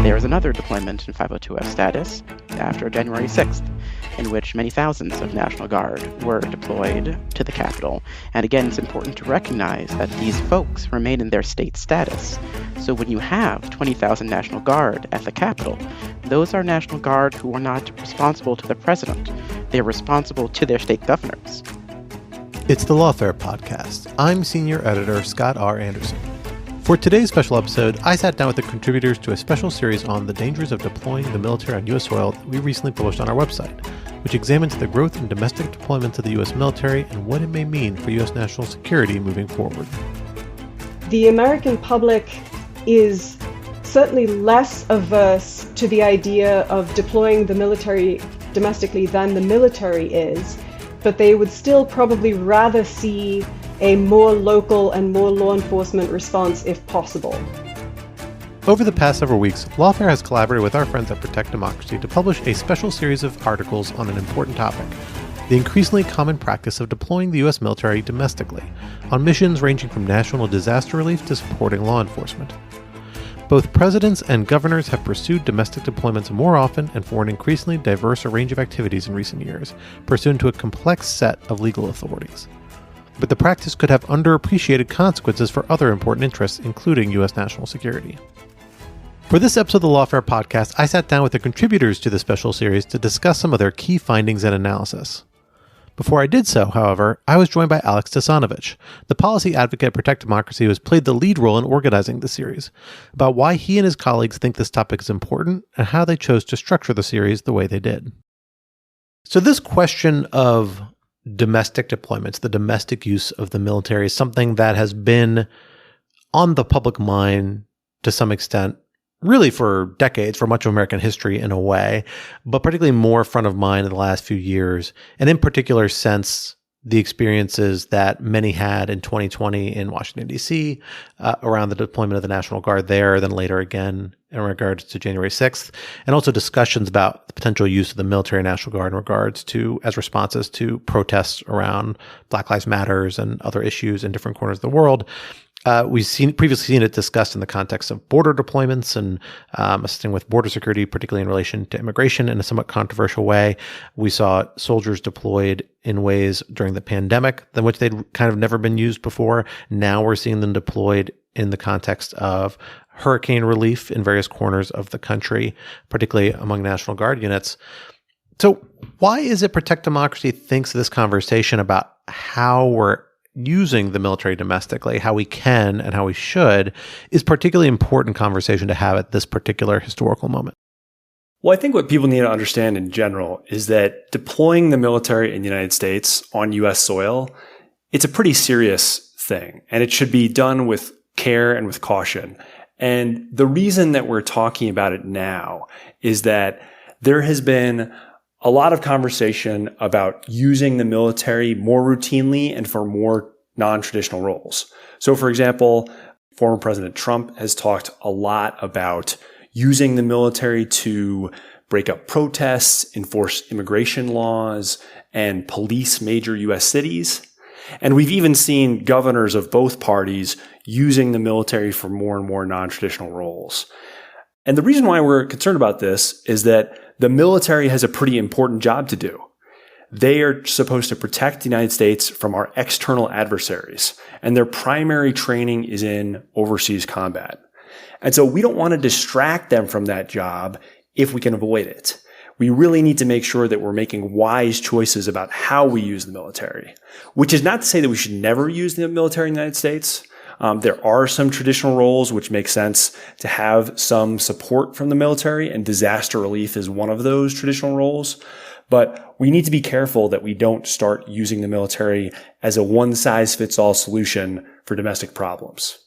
There was another deployment in 502F status after January 6th, in which many thousands of National Guard were deployed to the Capitol. And again, it's important to recognize that these folks remain in their state status. So when you have 20,000 National Guard at the Capitol, those are National Guard who are not responsible to the president. They're responsible to their state governors. It's the Lawfare podcast. I'm senior editor Scott R. Anderson. For today's special episode, I sat down with the contributors to a special series on the dangers of deploying the military on U.S. soil that we recently published on our website, which examines the growth in domestic deployments of the U.S. military and what it may mean for U.S. national security moving forward. The American public is certainly less averse to the idea of deploying the military domestically than the military is, but they would still probably rather see a more local and more law enforcement response if possible. Over the past several weeks, Lawfare has collaborated with our friends at Protect Democracy to publish a special series of articles on an important topic, the increasingly common practice of deploying the U.S. military domestically, on missions ranging from national disaster relief to supporting law enforcement. Both presidents and governors have pursued domestic deployments more often and for an increasingly diverse range of activities in recent years, pursuant to a complex set of legal authorities. But the practice could have underappreciated consequences for other important interests, including U.S. national security. For this episode of the Lawfare podcast, I sat down with the contributors to the special series to discuss some of their key findings and analysis. Before I did so, however, I was joined by Alex Tausanovitch, the policy advocate at Protect Democracy who has played the lead role in organizing the series, about why he and his colleagues think this topic is important and how they chose to structure the series the way they did. So this question of domestic deployments, the domestic use of the military, is something that has been on the public mind to some extent, really for decades, for much of American history in a way, but particularly more front of mind in the last few years, and in particular since the experiences that many had in 2020 in Washington, D.C., around the deployment of the National Guard there, then later again in regards to January 6th, and also discussions about the potential use of the military and National Guard in regards to, as responses to protests around Black Lives Matters and other issues in different corners of the world. We've previously seen it discussed in the context of border deployments and assisting with border security, particularly in relation to immigration in a somewhat controversial way. We saw soldiers deployed in ways during the pandemic in which they'd kind of never been used before. Now we're seeing them deployed in the context of hurricane relief in various corners of the country, particularly among National Guard units. So why is it Protect Democracy thinks this conversation about how we're using the military domestically, how we can and how we should, is particularly important conversation to have at this particular historical moment? Well, I think what people need to understand in general is that deploying the military in the United States on U.S. soil, it's a pretty serious thing, and it should be done with care and with caution. And the reason that we're talking about it now is that there has been a lot of conversation about using the military more routinely and for more non-traditional roles. So, for example, former President Trump has talked a lot about using the military to break up protests, enforce immigration laws, and police major U.S. cities. And we've even seen governors of both parties using the military for more and more non-traditional roles. And the reason why we're concerned about this is that the military has a pretty important job to do. They are supposed to protect the United States from our external adversaries, and their primary training is in overseas combat. And so we don't want to distract them from that job if we can avoid it. We really need to make sure that we're making wise choices about how we use the military, which is not to say that we should never use the military in the United States. There are some traditional roles which make sense to have some support from the military, and disaster relief is one of those traditional roles. But we need to be careful that we don't start using the military as a one-size-fits-all solution for domestic problems.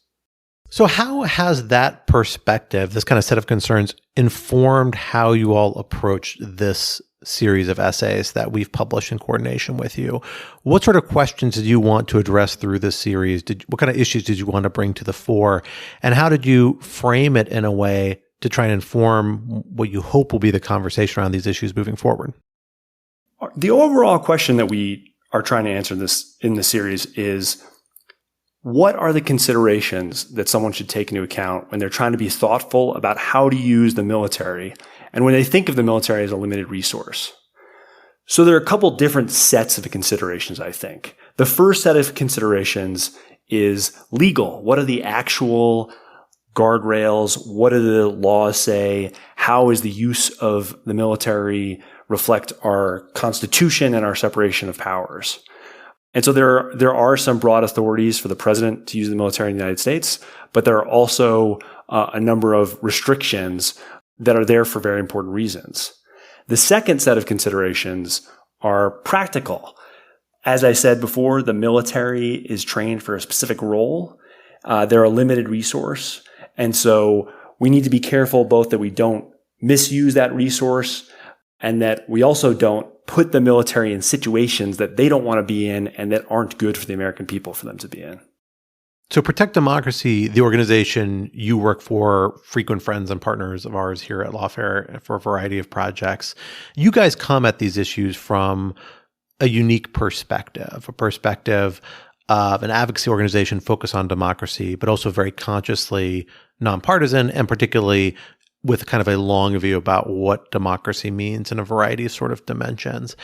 So how has that perspective, this kind of set of concerns, informed how you all approach this series of essays that we've published in coordination with you? What sort of questions did you want to address through this series? What kind of issues did you want to bring to the fore? And how did you frame it in a way to try and inform what you hope will be the conversation around these issues moving forward? The overall question that we are trying to answer in this series is, what are the considerations that someone should take into account when they're trying to be thoughtful about how to use the military and when they think of the military as a limited resource? So there are a couple different sets of considerations, I think. The first set of considerations is legal. What are the actual guardrails? What do the laws say? How is the use of the military reflect our Constitution and our separation of powers? And so there are some broad authorities for the president to use the military in the United States, but there are also a number of restrictions that are there for very important reasons. The second set of considerations are practical. As I said before, the military is trained for a specific role. They're a limited resource. And so we need to be careful both that we don't misuse that resource and that we also don't put the military in situations that they don't want to be in and that aren't good for the American people for them to be in. So Protect Democracy, the organization you work for, frequent friends and partners of ours here at Lawfare for a variety of projects, you guys come at these issues from a unique perspective, a perspective of an advocacy organization focused on democracy, but also very consciously nonpartisan and particularly with kind of a long view about what democracy means in a variety of sort of dimensions.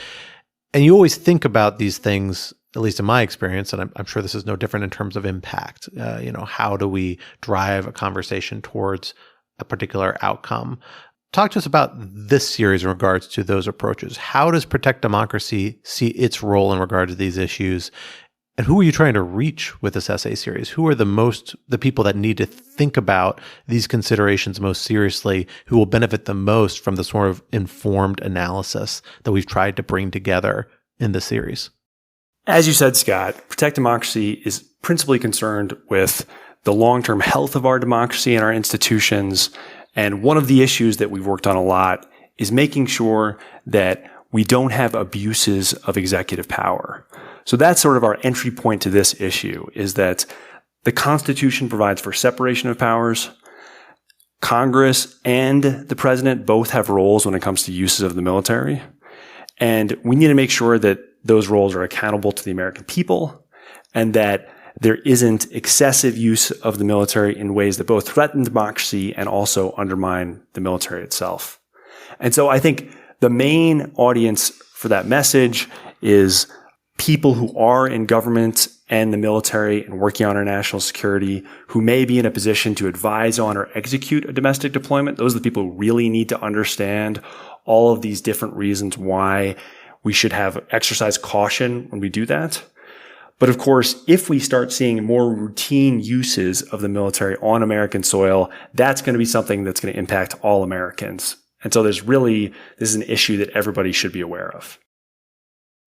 And you always think about these things, at least in my experience, and I'm sure this is no different in terms of impact. How do we drive a conversation towards a particular outcome? Talk to us about this series in regards to those approaches. How does Protect Democracy see its role in regard to these issues? And who are you trying to reach with this essay series? Who are the people that need to think about these considerations most seriously, who will benefit the most from the sort of informed analysis that we've tried to bring together in the series? As you said, Scott, Protect Democracy is principally concerned with the long-term health of our democracy and our institutions. And one of the issues that we've worked on a lot is making sure that we don't have abuses of executive power. So that's sort of our entry point to this issue, is that the Constitution provides for separation of powers. Congress and the president both have roles when it comes to uses of the military. And we need to make sure that those roles are accountable to the American people and that there isn't excessive use of the military in ways that both threaten democracy and also undermine the military itself. And so I think the main audience for that message is people who are in government and the military and working on our national security, who may be in a position to advise on or execute a domestic deployment. Those are the people who really need to understand all of these different reasons why we should have exercise caution when we do that. But of course, if we start seeing more routine uses of the military on American soil, that's going to be something that's going to impact all Americans. And so this is an issue that everybody should be aware of.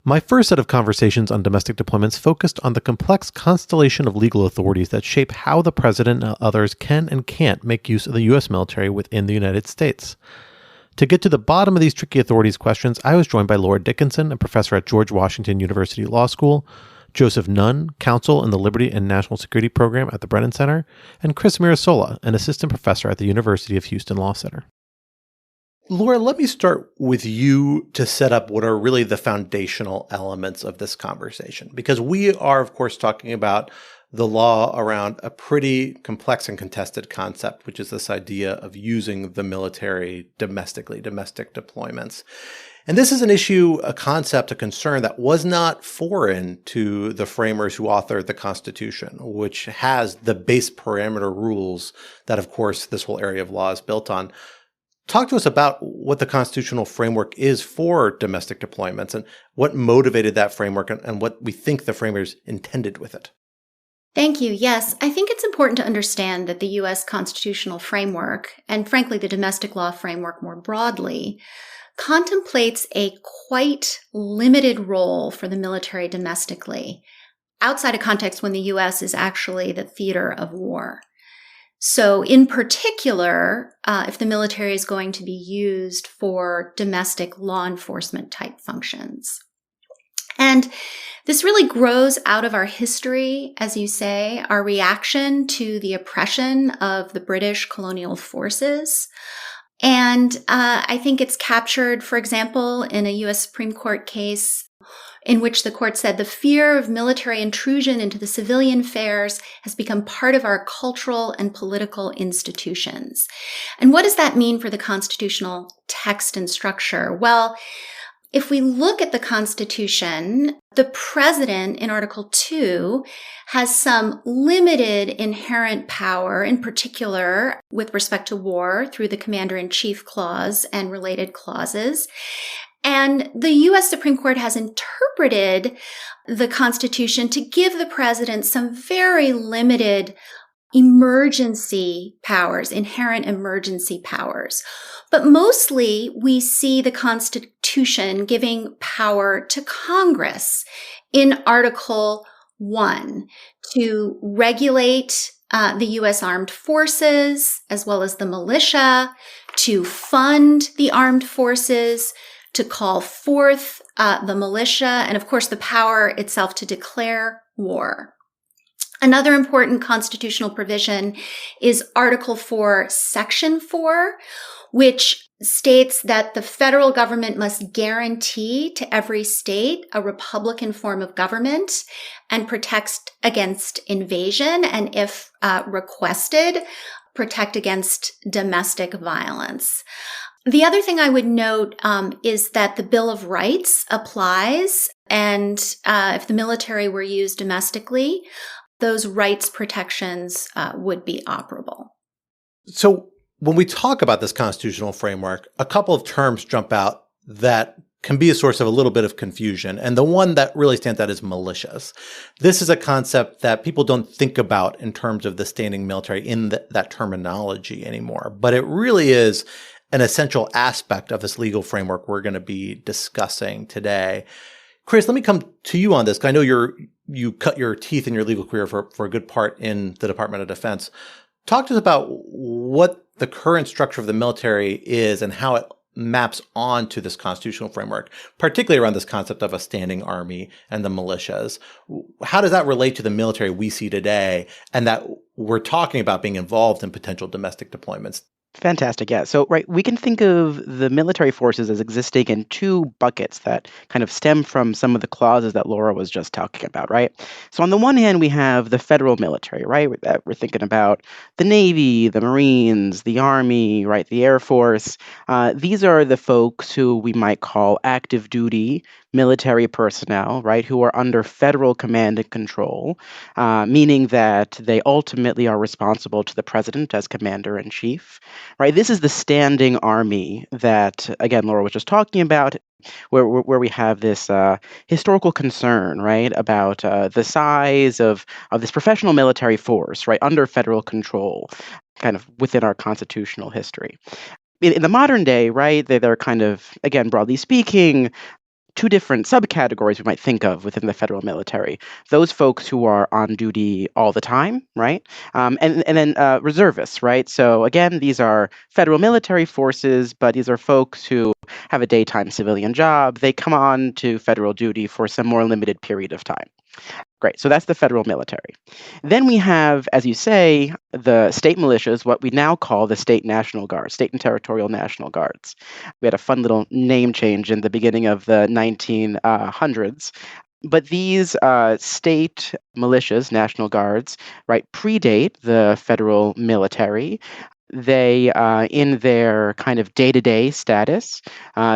My first set of conversations on domestic deployments focused on the complex constellation of legal authorities that shape how the president and others can and can't make use of the U.S. military within the United States. To get to the bottom of these tricky authorities questions, I was joined by Laura Dickinson, a professor at George Washington University Law School, Joseph Nunn, counsel in the Liberty and National Security Program at the Brennan Center, and Chris Mirasola, an assistant professor at the University of Houston Law Center. Laura, let me start with you to set up what are really the foundational elements of this conversation, because we are, of course, talking about the law around a pretty complex and contested concept, which is this idea of using the military domestically, domestic deployments. And this is an issue, a concept, a concern that was not foreign to the framers who authored the Constitution, which has the base parameter rules that, of course, this whole area of law is built on. Talk to us about what the constitutional framework is for domestic deployments and what motivated that framework and what we think the framers intended with it. Thank you. Yes, I think it's important to understand that the U.S. constitutional framework, and frankly the domestic law framework more broadly, contemplates a quite limited role for the military domestically, outside a context when the U.S. is actually the theater of war. So in particular, if the military is going to be used for domestic law enforcement type functions. And this really grows out of our history, as you say, our reaction to the oppression of the British colonial forces. And I think it's captured, for example, in a U.S. Supreme Court case in which the court said the fear of military intrusion into the civilian affairs has become part of our cultural and political institutions. And what does that mean for the constitutional text and structure? Well, if we look at the Constitution, the president in Article 2 has some limited inherent power, in particular with respect to war through the Commander-in-Chief Clause and related clauses. And the U.S. Supreme Court has interpreted the Constitution to give the president some very limited emergency powers, inherent emergency powers. But mostly we see the Constitution giving power to Congress in Article 1 to regulate the U.S. armed forces as well as the militia, to fund the armed forces, to call forth the militia, and of course the power itself to declare war. Another important constitutional provision is Article 4, Section 4, which states that the federal government must guarantee to every state a Republican form of government and protect against invasion, and if requested, protect against domestic violence. The other thing I would note is that the Bill of Rights applies, and if the military were used domestically, those rights protections would be operable. So when we talk about this constitutional framework, a couple of terms jump out that can be a source of a little bit of confusion. And the one that really stands out is militias. This is a concept that people don't think about in terms of the standing military in that terminology anymore. But it really is an essential aspect of this legal framework we're going to be discussing today. Chris, let me come to you on this, because I know you cut your teeth in your legal career for a good part in the Department of Defense. Talk to us about what the current structure of the military is and how it maps onto this constitutional framework, particularly around this concept of a standing army and the militias. How does that relate to the military we see today and that we're talking about being involved in potential domestic deployments? Fantastic. Yeah. So, right, we can think of the military forces as existing in two buckets that kind of stem from some of the clauses that Laura was just talking about, right? So, on the one hand, we have the federal military, right? That we're thinking about the Navy, the Marines, the Army, right? The Air Force. These are the folks who we might call active duty military personnel, right, who are under federal command and control, meaning that they ultimately are responsible to the president as commander-in-chief, right? This is the standing army that, again, Laura was just talking about, where we have this historical concern, right, about the size of this professional military force, right, under federal control, kind of within our constitutional history. In the modern day, right, they're kind of, again, broadly speaking, two different subcategories we might think of within the federal military. Those folks who are on duty all the time, right? And then reservists, right? So again, these are federal military forces, but these are folks who have a daytime civilian job. They come on to federal duty for some more limited period of time. Great. So that's the federal military. Then we have, as you say, the state militias, what we now call the state national guards, state and territorial national guards. We had a fun little name change in the beginning of the 1900s. But these state militias, national guards, right, predate the federal military. They, in their kind of day-to-day status,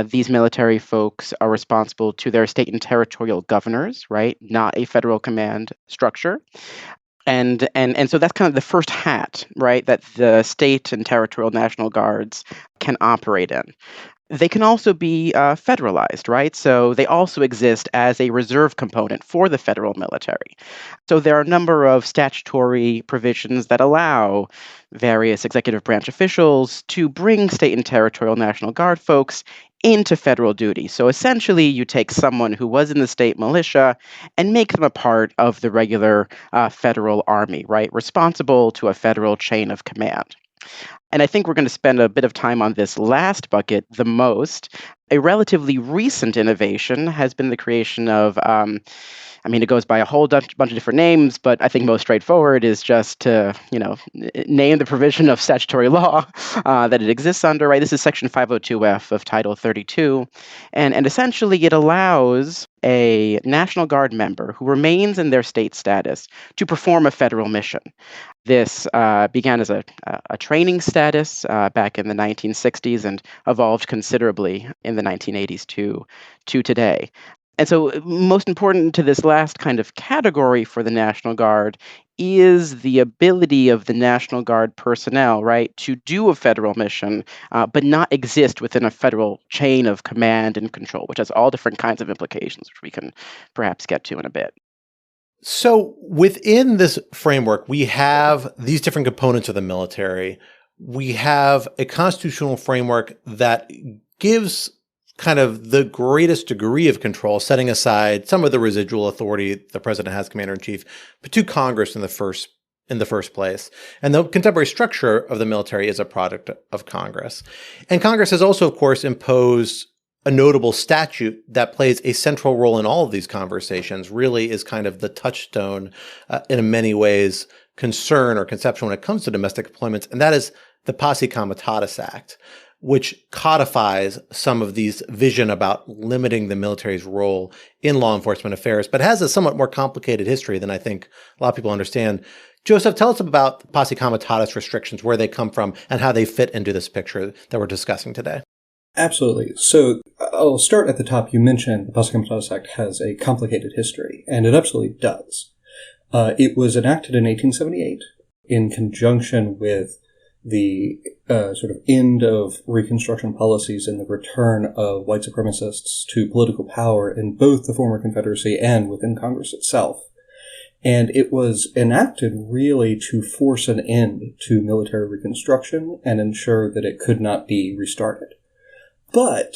these military folks are responsible to their state and territorial governors, right? Not a federal command structure. And so that's kind of the first hat, right, that the state and territorial national guards can operate in. They can also be federalized, right? So they also exist as a reserve component for the federal military. So there are a number of statutory provisions that allow various executive branch officials to bring state and territorial National Guard folks into federal duty. So essentially, you take someone who was in the state militia and make them a part of the regular federal army, right? Responsible to a federal chain of command. And I think we're going to spend a bit of time on this last bucket the most, A relatively recent innovation has been the creation of, it goes by a whole bunch of different names, but I think most straightforward is just to, name the provision of statutory law that it exists under, right? This is Section 502F of Title 32. And essentially it allows a National Guard member who remains in their state status to perform a federal mission. This began as a training status back in the 1960s and evolved considerably in the 1980s to today. And so most important to this last kind of category for the National Guard is the ability of the National Guard personnel, right, to do a federal mission, but not exist within a federal chain of command and control, which has all different kinds of implications, which we can perhaps get to in a bit. So within this framework, we have these different components of the military. We have a constitutional framework that gives kind of the greatest degree of control, setting aside some of the residual authority the president has, commander-in-chief, but to Congress in the first place. And the contemporary structure of the military is a product of Congress. And Congress has also, of course, imposed a notable statute that plays a central role in all of these conversations, really is kind of the touchstone in many ways concern or conception when it comes to domestic deployments, and that is the Posse Comitatus Act, which codifies some of these vision about limiting the military's role in law enforcement affairs, but has a somewhat more complicated history than I think a lot of people understand. Joseph, tell us about the Posse Comitatus restrictions, where they come from, and how they fit into this picture that we're discussing today. Absolutely. So I'll start at the top. You mentioned the Posse Comitatus Act has a complicated history, and it absolutely does. It was enacted in 1878 in conjunction with the sort of end of Reconstruction policies and the return of white supremacists to political power in both the former Confederacy and within Congress itself. And it was enacted really to force an end to military Reconstruction and ensure that it could not be restarted. But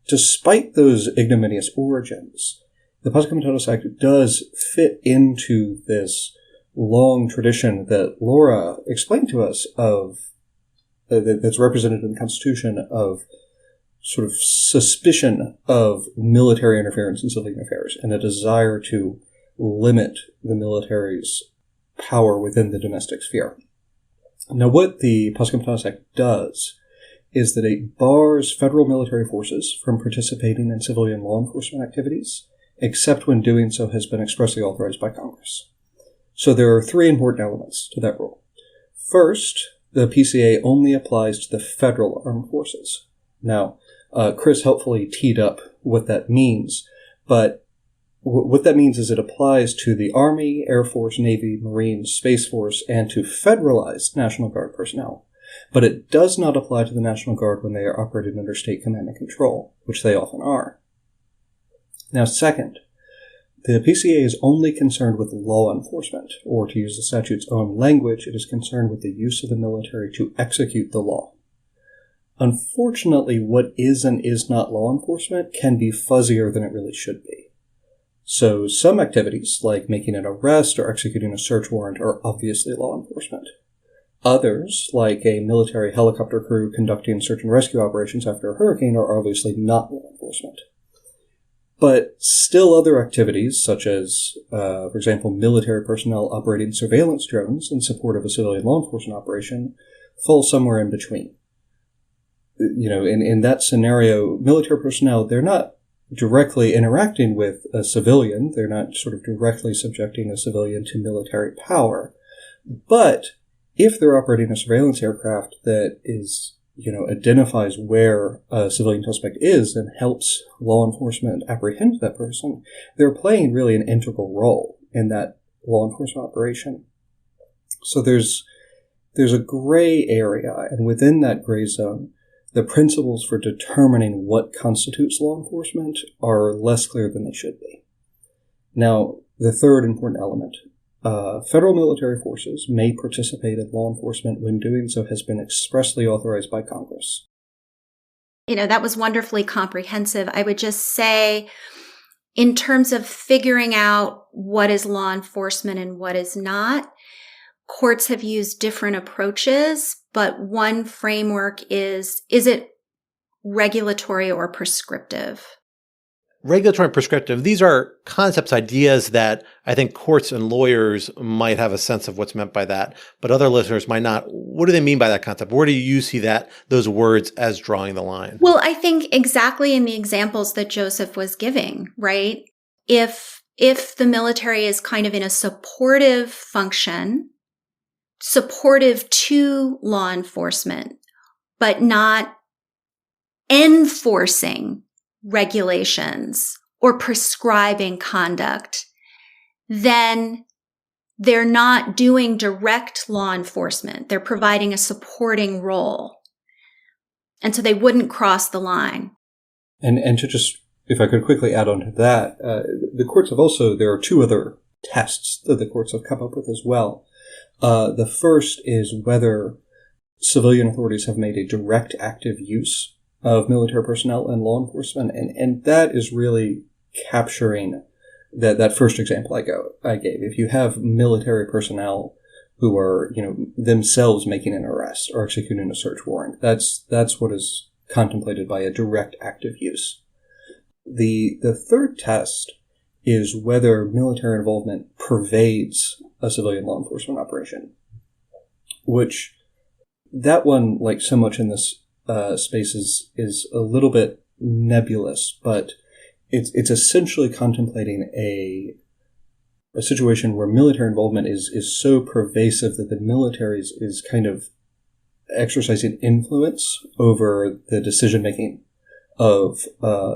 despite those ignominious origins, the Posse Comitatus Act does fit into this long tradition that Laura explained to us of that's represented in the Constitution of sort of suspicion of military interference in civilian affairs and a desire to limit the military's power within the domestic sphere. Now, what the Posse Comitatus Act does is that it bars federal military forces from participating in civilian law enforcement activities, except when doing so has been expressly authorized by Congress. So there are three important elements to that rule. First, the PCA only applies to the federal armed forces. Now, Chris helpfully teed up what that means, but what that means is it applies to the Army, Air Force, Navy, Marines, Space Force, and to federalized National Guard personnel. But it does not apply to the National Guard when they are operating under state command and control, which they often are. Now, second, the PCA is only concerned with law enforcement, or to use the statute's own language, it is concerned with the use of the military to execute the law. Unfortunately, what is and is not law enforcement can be fuzzier than it really should be. So some activities, like making an arrest or executing a search warrant, are obviously law enforcement. Others, like a military helicopter crew conducting search and rescue operations after a hurricane, are obviously not law enforcement. But still other activities, such as, for example, military personnel operating surveillance drones in support of a civilian law enforcement operation, fall somewhere in between. In that scenario, military personnel, they're not directly interacting with a civilian. They're not sort of directly subjecting a civilian to military power. But if they're operating a surveillance aircraft that is, identifies where a civilian suspect is and helps law enforcement apprehend that person, they're playing really an integral role in that law enforcement operation. So there's a gray area, and within that gray zone, the principles for determining what constitutes law enforcement are less clear than they should be. Now, the third important element. Federal military forces may participate in law enforcement when doing so has been expressly authorized by Congress. That was wonderfully comprehensive. I would just say, in terms of figuring out what is law enforcement and what is not, courts have used different approaches, but one framework is it regulatory or prescriptive? Regulatory and prescriptive, these are concepts, ideas that I think courts and lawyers might have a sense of what's meant by that, but other listeners might not. What do they mean by that concept? Where do you see those words as drawing the line? Well, I think exactly in the examples that Joseph was giving, right? If the military is kind of in a supportive function, supportive to law enforcement, but not enforcing regulations or prescribing conduct, then they're not doing direct law enforcement. They're providing a supporting role. And so they wouldn't cross the line. And to just, if I could quickly add on to that, the courts have also, there are two other tests that the courts have come up with as well. The first is whether civilian authorities have made a direct active use of military personnel and law enforcement. And that is really capturing that first example I gave. If you have military personnel who are, themselves making an arrest or executing a search warrant, that's what is contemplated by a direct active use. The third test is whether military involvement pervades a civilian law enforcement operation, which that one, like so much in this space, is a little bit nebulous, but it's essentially contemplating a situation where military involvement is so pervasive that the military is kind of exercising influence over the decision making of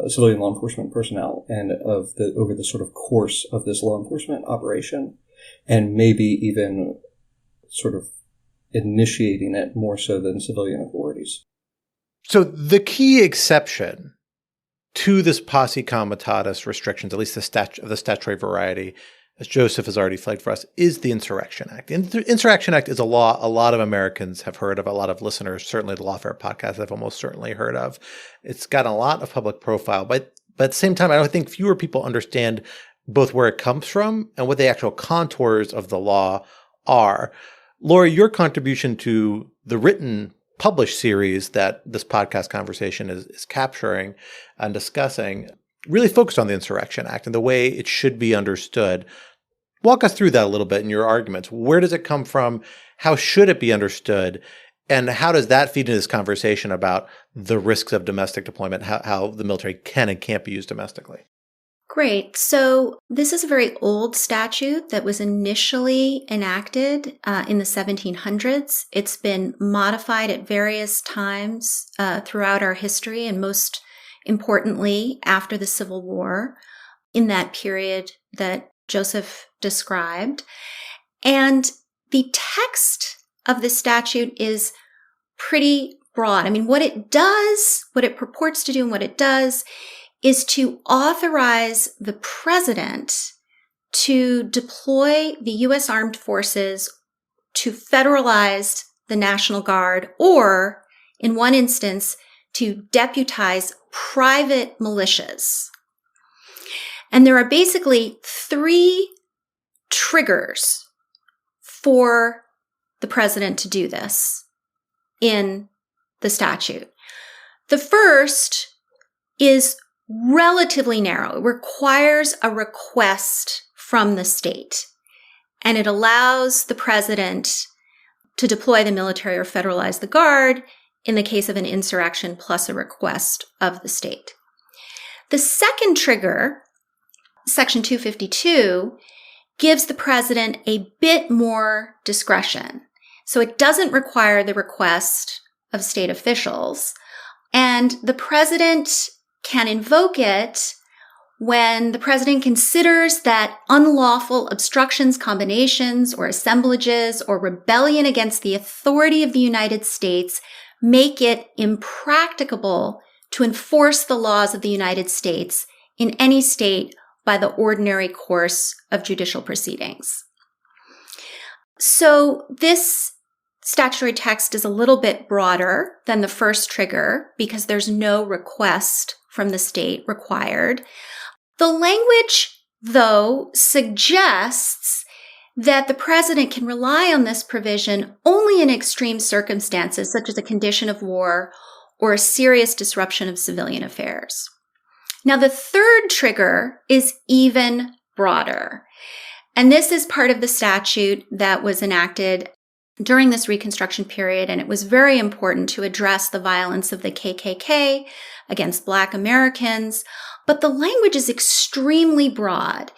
civilian law enforcement personnel and over the sort of course of this law enforcement operation, and maybe even sort of initiating it more so than civilian authorities. So the key exception to this Posse Comitatus restrictions, at least the statutory variety, as Joseph has already flagged for us, is the Insurrection Act. The Insurrection Act is a law a lot of Americans have heard of, a lot of listeners, certainly the Lawfare podcast, have almost certainly heard of. It's got a lot of public profile, but at the same time, I don't think fewer people understand both where it comes from and what the actual contours of the law are. Laura, your contribution to the written published series that this podcast conversation is capturing and discussing really focused on the Insurrection Act and the way it should be understood. Walk us through that a little bit in your arguments. Where does it come from? How should it be understood? And how does that feed into this conversation about the risks of domestic deployment, how the military can and can't be used domestically? Great. So this is a very old statute that was initially enacted in the 1700s. It's been modified at various times throughout our history, and most importantly, after the Civil War, in that period that Joseph described. And the text of the statute is pretty broad. I mean, what it purports to do and what it does is to authorize the president to deploy the U.S. Armed Forces to federalize the National Guard, or, in one instance, to deputize private militias. And there are basically three triggers for the president to do this in the statute. The first is relatively narrow. It requires a request from the state, and it allows the president to deploy the military or federalize the Guard in the case of an insurrection plus a request of the state. The second trigger, Section 252, gives the president a bit more discretion. So it doesn't require the request of state officials, and the president can invoke it when the president considers that unlawful obstructions, combinations, or assemblages, or rebellion against the authority of the United States make it impracticable to enforce the laws of the United States in any state by the ordinary course of judicial proceedings. So this statutory text is a little bit broader than the first trigger because there's no request from the state required. The language, though, suggests that the president can rely on this provision only in extreme circumstances, such as a condition of war or a serious disruption of civilian affairs. Now, the third trigger is even broader. And this is part of the statute that was enacted during this Reconstruction period, and it was very important to address the violence of the KKK against Black Americans. But the language is extremely broad.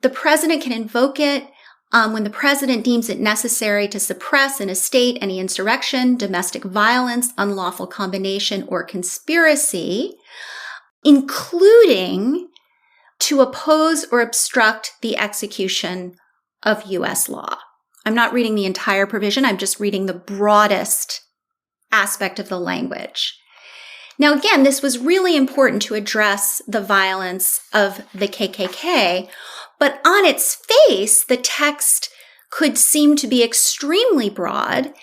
The president can invoke it when the president deems it necessary to suppress in a state any insurrection, domestic violence, unlawful combination, or conspiracy, including to oppose or obstruct the execution of U.S. law. I'm not reading the entire provision. I'm just reading the broadest aspect of the language. Now, again, this was really important to address the violence of the KKK, but on its face, the text could seem to be extremely broad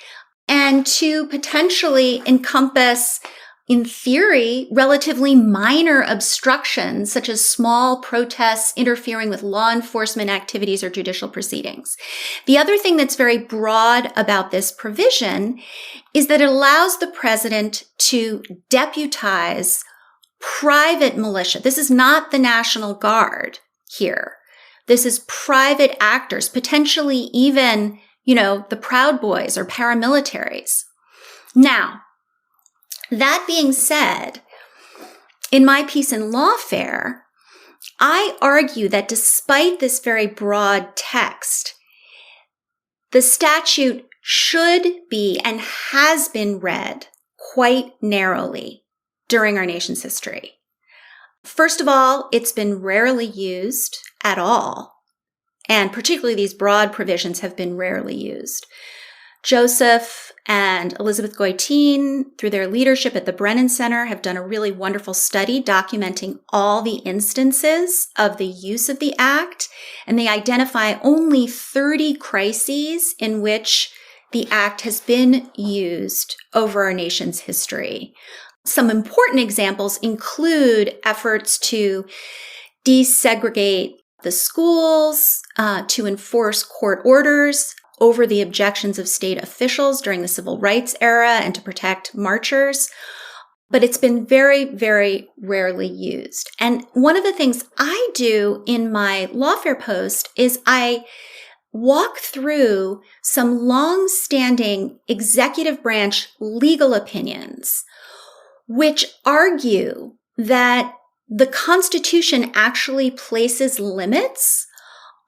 and to potentially encompass, in theory, relatively minor obstructions, such as small protests interfering with law enforcement activities or judicial proceedings. The other thing that's very broad about this provision is that it allows the president to deputize private militia. This is not the National Guard here. This is private actors, potentially even, the Proud Boys or paramilitaries. Now, that being said, in my piece in Lawfare, I argue that despite this very broad text, the statute should be and has been read quite narrowly during our nation's history. First of all, it's been rarely used at all, and particularly these broad provisions have been rarely used. Joseph and Elizabeth Goitein, through their leadership at the Brennan Center, have done a really wonderful study documenting all the instances of the use of the Act, and they identify only 30 crises in which the Act has been used over our nation's history. Some important examples include efforts to desegregate the schools, to enforce court orders over the objections of state officials during the civil rights era, and to protect marchers. But it's been very, very rarely used. And one of the things I do in my Lawfare post is I walk through some long-standing executive branch legal opinions which argue that the Constitution actually places limits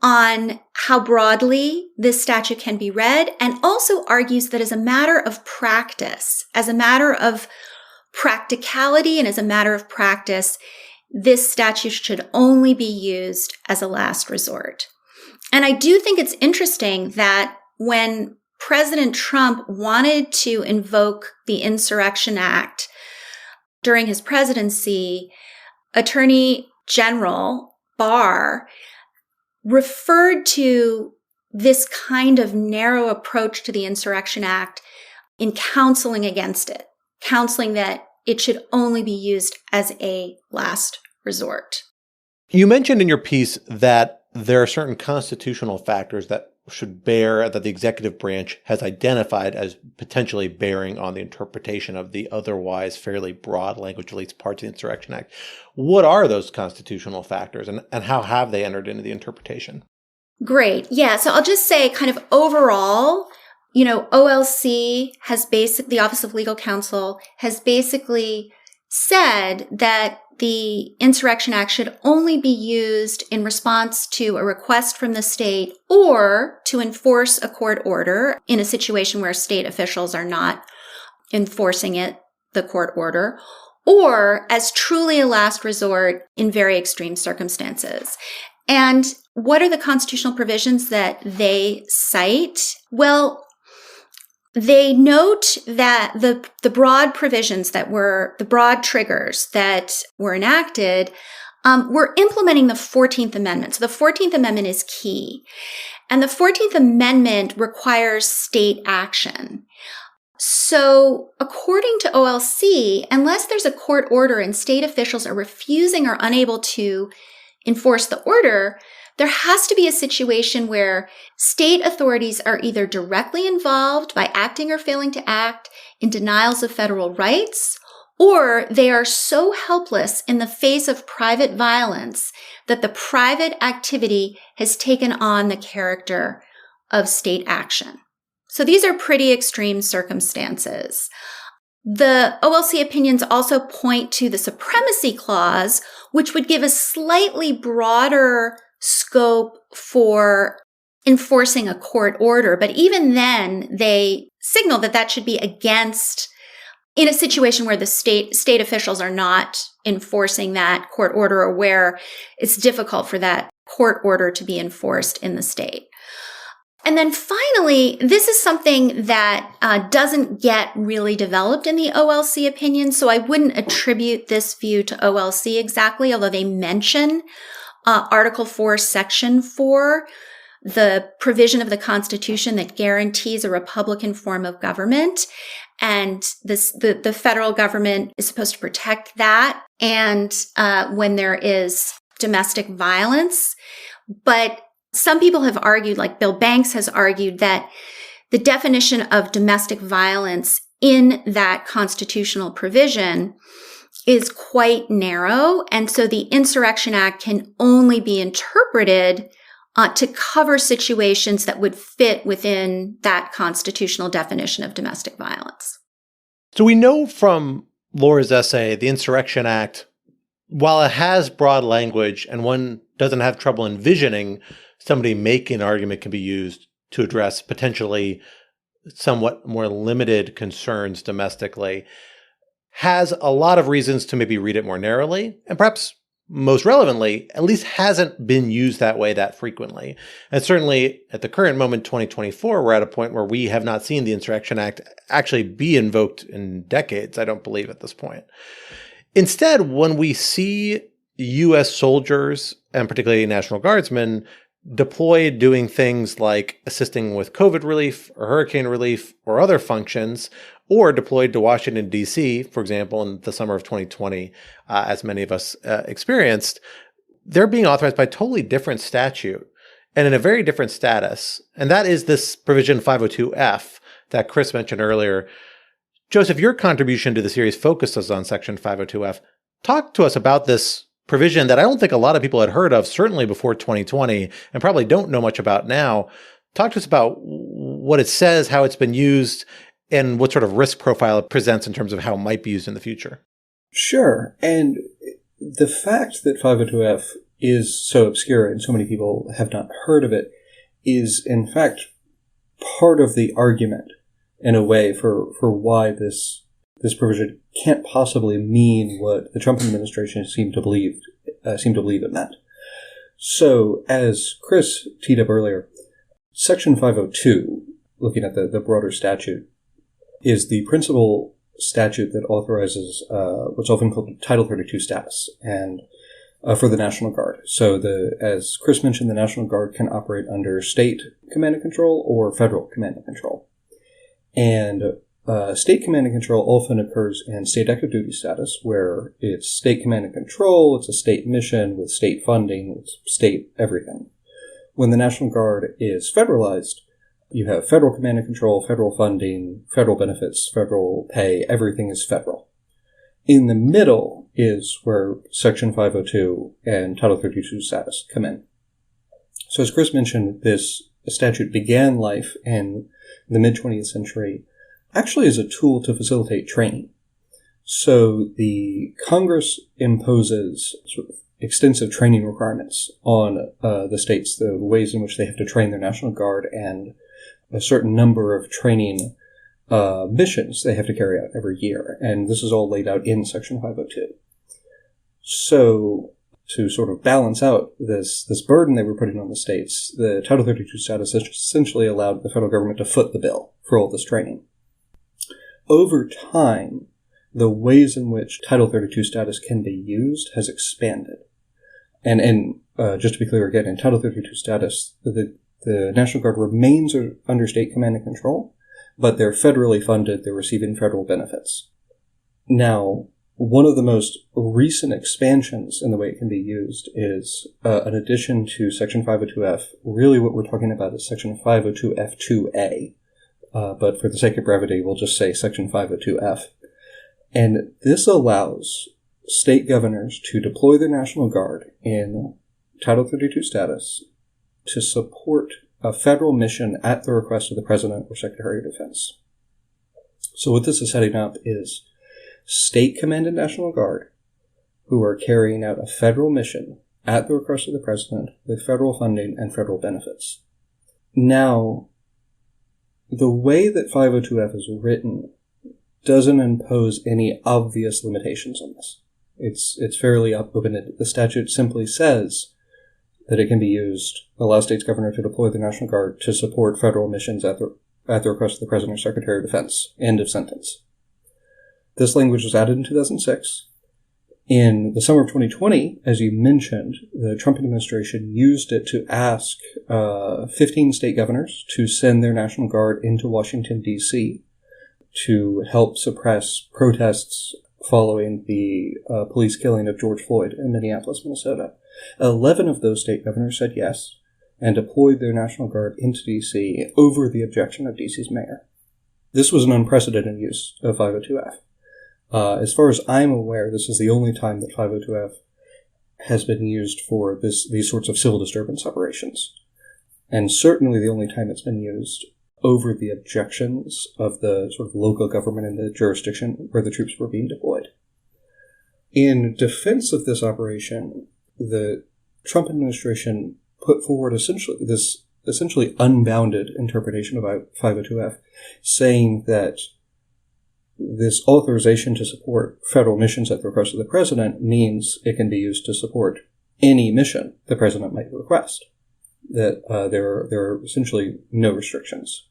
on how broadly this statute can be read, and also argues that as a matter of practice, as a matter of practicality and as a matter of practice, this statute should only be used as a last resort. And I do think it's interesting that when President Trump wanted to invoke the Insurrection Act during his presidency, Attorney General Barr referred to this kind of narrow approach to the Insurrection Act in counseling against it, counseling that it should only be used as a last resort. You mentioned in your piece that there are certain constitutional factors that the executive branch has identified as potentially bearing on the interpretation of the otherwise fairly broad language, at least parts of the Insurrection Act. What are those constitutional factors, and how have they entered into the interpretation? Great. Yeah. So I'll just say kind of overall, OLC has the Office of Legal Counsel has basically said that the Insurrection Act should only be used in response to a request from the state or to enforce a court order in a situation where state officials are not enforcing the court order, or as truly a last resort in very extreme circumstances. And what are the constitutional provisions that they cite? Well, they note that the broad provisions the broad triggers that were enacted were implementing the 14th Amendment. So the 14th Amendment is key. And the 14th Amendment requires state action. So according to OLC, unless there's a court order and state officials are refusing or unable to enforce the order, there has to be a situation where state authorities are either directly involved by acting or failing to act in denials of federal rights, or they are so helpless in the face of private violence that the private activity has taken on the character of state action. So these are pretty extreme circumstances. The OLC opinions also point to the supremacy clause, which would give a slightly broader scope for enforcing a court order. But even then, they signal that that should be against, in a situation where the state officials are not enforcing that court order, or where it's difficult for that court order to be enforced in the state. And then finally, this is something that doesn't get really developed in the OLC opinion, so I wouldn't attribute this view to OLC exactly, although they mention Article 4, Section 4, the provision of the Constitution that guarantees a Republican form of government. And the federal government is supposed to protect that, and when there is domestic violence. But some people have argued, like Bill Banks has argued, that the definition of domestic violence in that constitutional provision is quite narrow. And so the Insurrection Act can only be interpreted to cover situations that would fit within that constitutional definition of domestic violence. So we know from Laura's essay, the Insurrection Act, while it has broad language and one doesn't have trouble envisioning somebody making an argument can be used to address potentially somewhat more limited concerns domestically, has a lot of reasons to maybe read it more narrowly, and perhaps most relevantly, at least hasn't been used that way that frequently. And certainly at the current moment, 2024, we're at a point where we have not seen the Insurrection Act actually be invoked in decades, I don't believe at this point. Instead, when we see U.S. soldiers, and particularly National Guardsmen, deployed doing things like assisting with COVID relief or hurricane relief or other functions, or deployed to Washington, D.C., for example, in the summer of 2020, as many of us experienced, they're being authorized by a totally different statute and in a very different status. And that is this provision 502F that Chris mentioned earlier. Joseph, your contribution to the series focuses on Section 502F. Talk to us about this provision that I don't think a lot of people had heard of, certainly before 2020, and probably don't know much about now. Talk to us about what it says, how it's been used, and what sort of risk profile it presents in terms of how it might be used in the future. Sure. And the fact that 502F is so obscure and so many people have not heard of it is, in fact, part of the argument, in a way, for why this provision can't possibly mean what the Trump administration seemed to believe it meant. So, as Chris teed up earlier, Section 502, looking at the broader statute, is the principal statute that authorizes what's often called Title 32 status, and for the National Guard. So, as Chris mentioned, the National Guard can operate under state command and control or federal command and control. And state command and control often occurs in state active duty status, where it's state command and control, it's a state mission with state funding, it's state everything. When the National Guard is federalized, you have federal command and control, federal funding, federal benefits, federal pay, everything is federal. In the middle is where Section 502 and Title 32 status come in. So as Chris mentioned, this statute began life in the mid-20th century actually as a tool to facilitate training. So the Congress imposes sort of extensive training requirements on the states, the ways in which they have to train their National Guard, and a certain number of training missions they have to carry out every year. And this is all laid out in Section 502. So to sort of balance out this burden they were putting on the states, the Title 32 status essentially allowed the federal government to foot the bill for all this training. Over time, the ways in which Title 32 status can be used has expanded. And just to be clear again, in Title 32 status, the National Guard remains under state command and control, but they're federally funded, they're receiving federal benefits. Now, one of the most recent expansions in the way it can be used is an addition to Section 502F. Really what we're talking about is Section 502F2A. But for the sake of brevity, we'll just say Section 502F. And this allows state governors to deploy their National Guard in Title 32 status to support a federal mission at the request of the President or Secretary of Defense. So what this is setting up is state commanded National Guard who are carrying out a federal mission at the request of the President with federal funding and federal benefits. Now, the way that 502F is written doesn't impose any obvious limitations on this. It's fairly open-ended. The statute simply says that it can be used, allow states governor to deploy the National Guard to support federal missions at the request of the President or Secretary of Defense. End of sentence. This language was added in 2006. In the summer of 2020, as you mentioned, the Trump administration used it to ask 15 state governors to send their National Guard into Washington, D.C. to help suppress protests following the police killing of George Floyd in Minneapolis, Minnesota. 11 of those state governors said yes and deployed their National Guard into D.C. over the objection of D.C.'s mayor. This was an unprecedented use of 502F. As far as I'm aware, this is the only time that 502F has been used for these sorts of civil disturbance operations. And certainly the only time it's been used over the objections of the sort of local government in the jurisdiction where the troops were being deployed. In defense of this operation, the Trump administration put forward this essentially unbounded interpretation of 502F, saying that this authorization to support federal missions at the request of the President means it can be used to support any mission the President might request, that there are essentially no restrictions.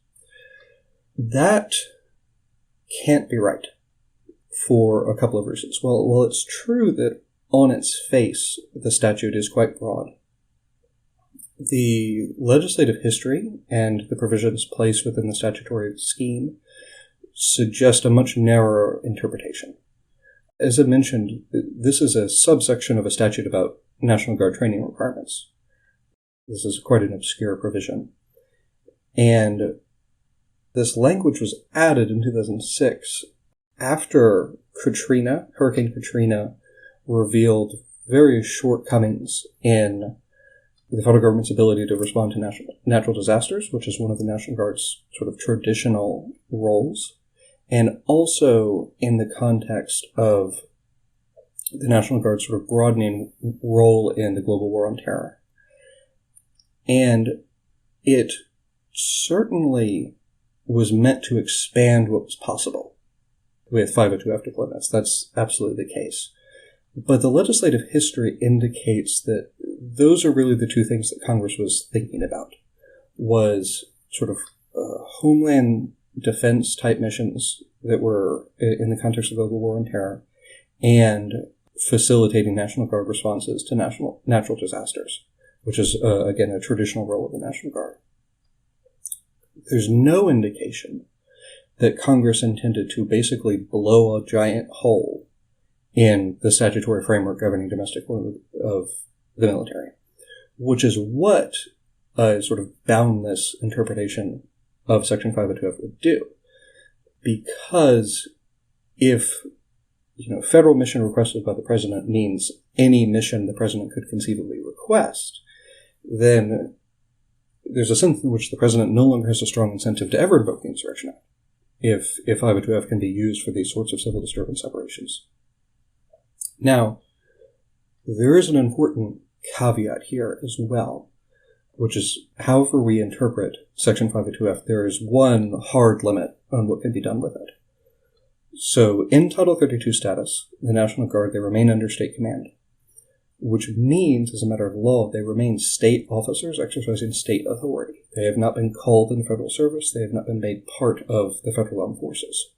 That can't be right for a couple of reasons. Well, it's true that on its face, the statute is quite broad. The legislative history and the provisions placed within the statutory scheme suggest a much narrower interpretation. As I mentioned, this is a subsection of a statute about National Guard training requirements. This is quite an obscure provision. And this language was added in 2006 after Hurricane Katrina revealed various shortcomings in the federal government's ability to respond to natural disasters, which is one of the National Guard's sort of traditional roles, and also in the context of the National Guard's sort of broadening role in the global war on terror. And it certainly was meant to expand what was possible with 502F deployments. That's absolutely the case. But the legislative history indicates that those are really the two things that Congress was thinking about, was sort of homeland defense type missions that were in the context of the global war on terror and facilitating National Guard responses to natural disasters, which is, again, a traditional role of the National Guard. There's no indication that Congress intended to basically blow a giant hole in the statutory framework governing domestic law of the military, which is what a sort of boundless interpretation of Section 502F would do. Because if, federal mission requested by the President means any mission the President could conceivably request, then there's a sense in which the President no longer has a strong incentive to ever invoke the Insurrection Act if 502F can be used for these sorts of civil disturbance operations. Now, there is an important caveat here as well, which is however we interpret Section 502F, there is one hard limit on what can be done with it. So in Title 32 status, the National Guard, they remain under state command, which means, as a matter of law, they remain state officers exercising state authority. They have not been called in federal service. They have not been made part of the federal armed forces.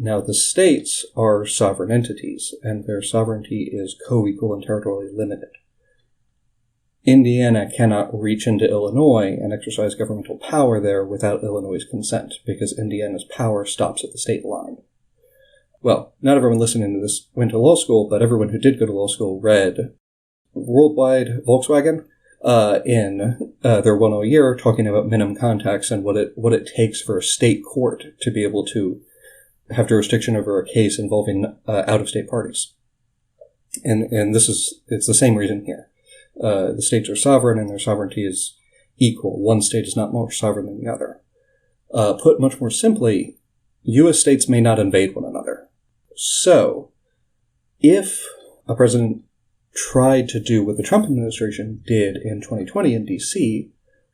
Now, the states are sovereign entities, and their sovereignty is co-equal and territorially limited. Indiana cannot reach into Illinois and exercise governmental power there without Illinois' consent, because Indiana's power stops at the state line. Well, not everyone listening to this went to law school, but everyone who did go to law school read Worldwide Volkswagen in their 1.0 year, talking about minimum contacts and what it takes for a state court to be able to have jurisdiction over a case involving out-of-state parties. And it's the same reason here. The states are sovereign and their sovereignty is equal. One state is not more sovereign than the other. Put much more simply, U.S. states may not invade one another. So, if a president tried to do what the Trump administration did in 2020 in D.C.,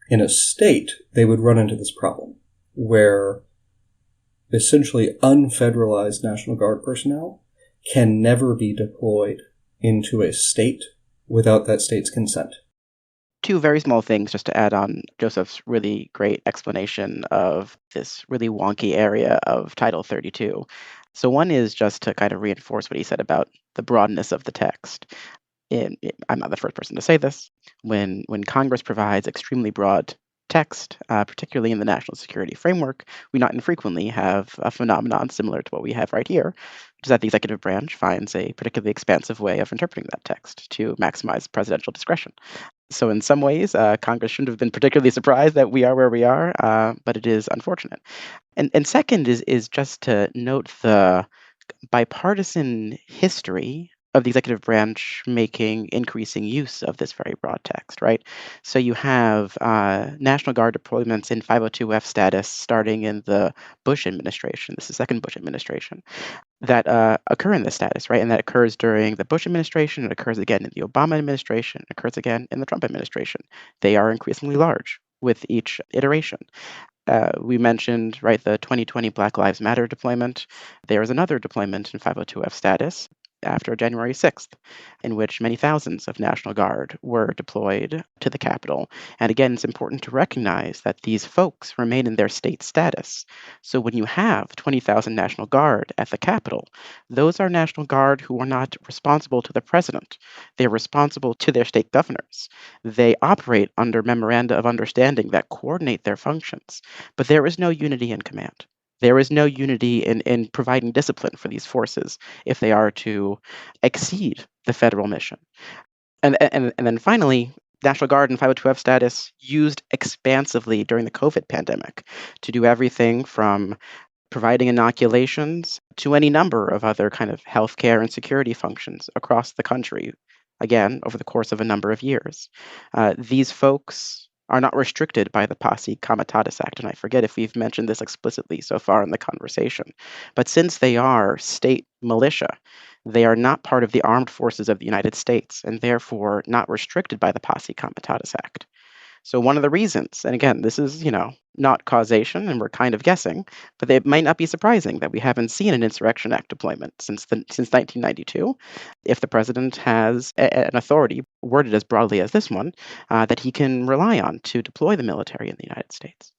in a state, they would run into this problem, where essentially unfederalized National Guard personnel can never be deployed into a state without that state's consent. Two very small things just to add on Joseph's really great explanation of this really wonky area of Title 32. So one is just to kind of reinforce what he said about the broadness of the text. I'm not the first person to say this. When Congress provides extremely broad text, particularly in the national security framework, we not infrequently have a phenomenon similar to what we have right here, which is that the executive branch finds a particularly expansive way of interpreting that text to maximize presidential discretion. So in some ways, Congress shouldn't have been particularly surprised that we are where we are, but it is unfortunate. And second is just to note the bipartisan history of the executive branch making increasing use of this very broad text, right? So you have National Guard deployments in 502F status starting in the Bush administration. This is the second Bush administration that occur in this status, right? And that occurs during the Bush administration. It occurs again in the Obama administration. It occurs again in the Trump administration. They are increasingly large with each iteration. We mentioned, right, the 2020 Black Lives Matter deployment. There is another deployment in 502F status after January 6th, in which many thousands of National Guard were deployed to the Capitol. And again, it's important to recognize that these folks remain in their state status. So when you have 20,000 National Guard at the Capitol, those are National Guard who are not responsible to the president. They're responsible to their state governors. They operate under memoranda of understanding that coordinate their functions, but there is no unity in command. There is no unity in providing discipline for these forces if they are to exceed the federal mission. And then finally, National Guard and 502F status used expansively during the COVID pandemic to do everything from providing inoculations to any number of other kind of healthcare and security functions across the country, again, over the course of a number of years. These folks are not restricted by the Posse Comitatus Act, and I forget if we've mentioned this explicitly so far in the conversation. But since they are state militia, they are not part of the armed forces of the United States, and therefore not restricted by the Posse Comitatus Act. So one of the reasons, and again, this is, not causation, and we're kind of guessing, but it might not be surprising that we haven't seen an Insurrection Act deployment since 1992. If the president has an authority worded as broadly as this one, that he can rely on to deploy the military in the United States.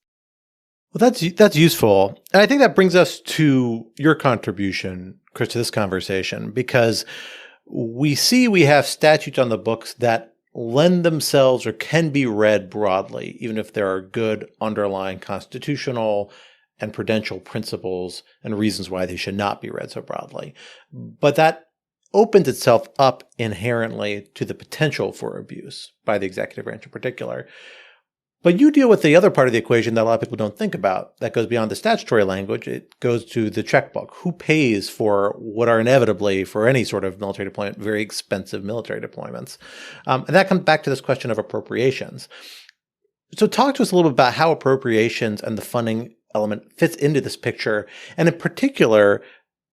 Well, that's useful. And I think that brings us to your contribution, Chris, to this conversation, because we have statutes on the books that lend themselves or can be read broadly, even if there are good underlying constitutional and prudential principles and reasons why they should not be read so broadly. But that opens itself up inherently to the potential for abuse by the executive branch in particular. But you deal with the other part of the equation that a lot of people don't think about that goes beyond the statutory language. It goes to the checkbook. Who pays for what are inevitably, for any sort of military deployment, very expensive military deployments? And that comes back to this question of appropriations. So talk to us a little bit about how appropriations and the funding element fits into this picture. And in particular,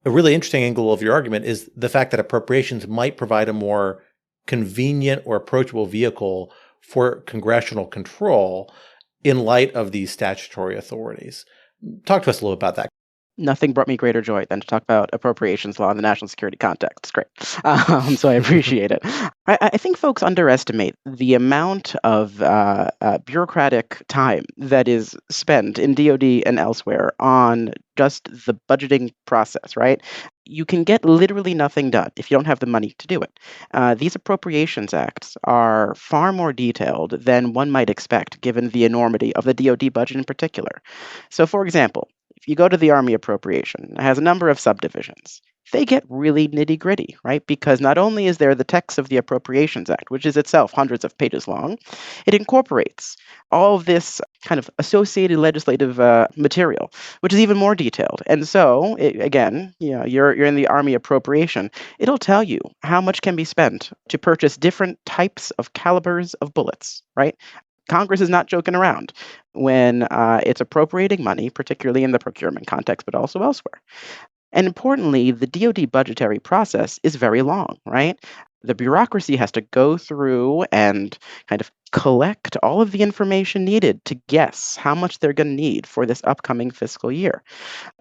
a really interesting angle of your argument is the fact that appropriations might provide a more convenient or approachable vehicle for congressional control in light of these statutory authorities. Talk to us a little about that. Nothing brought me greater joy than to talk about appropriations law in the national security context. It's great. So I appreciate it. I think folks underestimate the amount of bureaucratic time that is spent in DoD and elsewhere on just the budgeting process, right? You can get literally nothing done if you don't have the money to do it. These appropriations acts are far more detailed than one might expect, given the enormity of the DoD budget in particular. So, for example, if you go to the Army appropriation, it has a number of subdivisions. they get really nitty-gritty, right? Because not only is there the text of the Appropriations Act, which is itself hundreds of pages long, it incorporates all of this kind of associated legislative material, which is even more detailed. And so, again, you're in the Army appropriation. It'll tell you how much can be spent to purchase different types of calibers of bullets, right? Congress is not joking around when it's appropriating money, particularly in the procurement context, but also elsewhere. And importantly, the DoD budgetary process is very long, right? The bureaucracy has to go through and kind of collect all of the information needed to guess how much they're going to need for this upcoming fiscal year.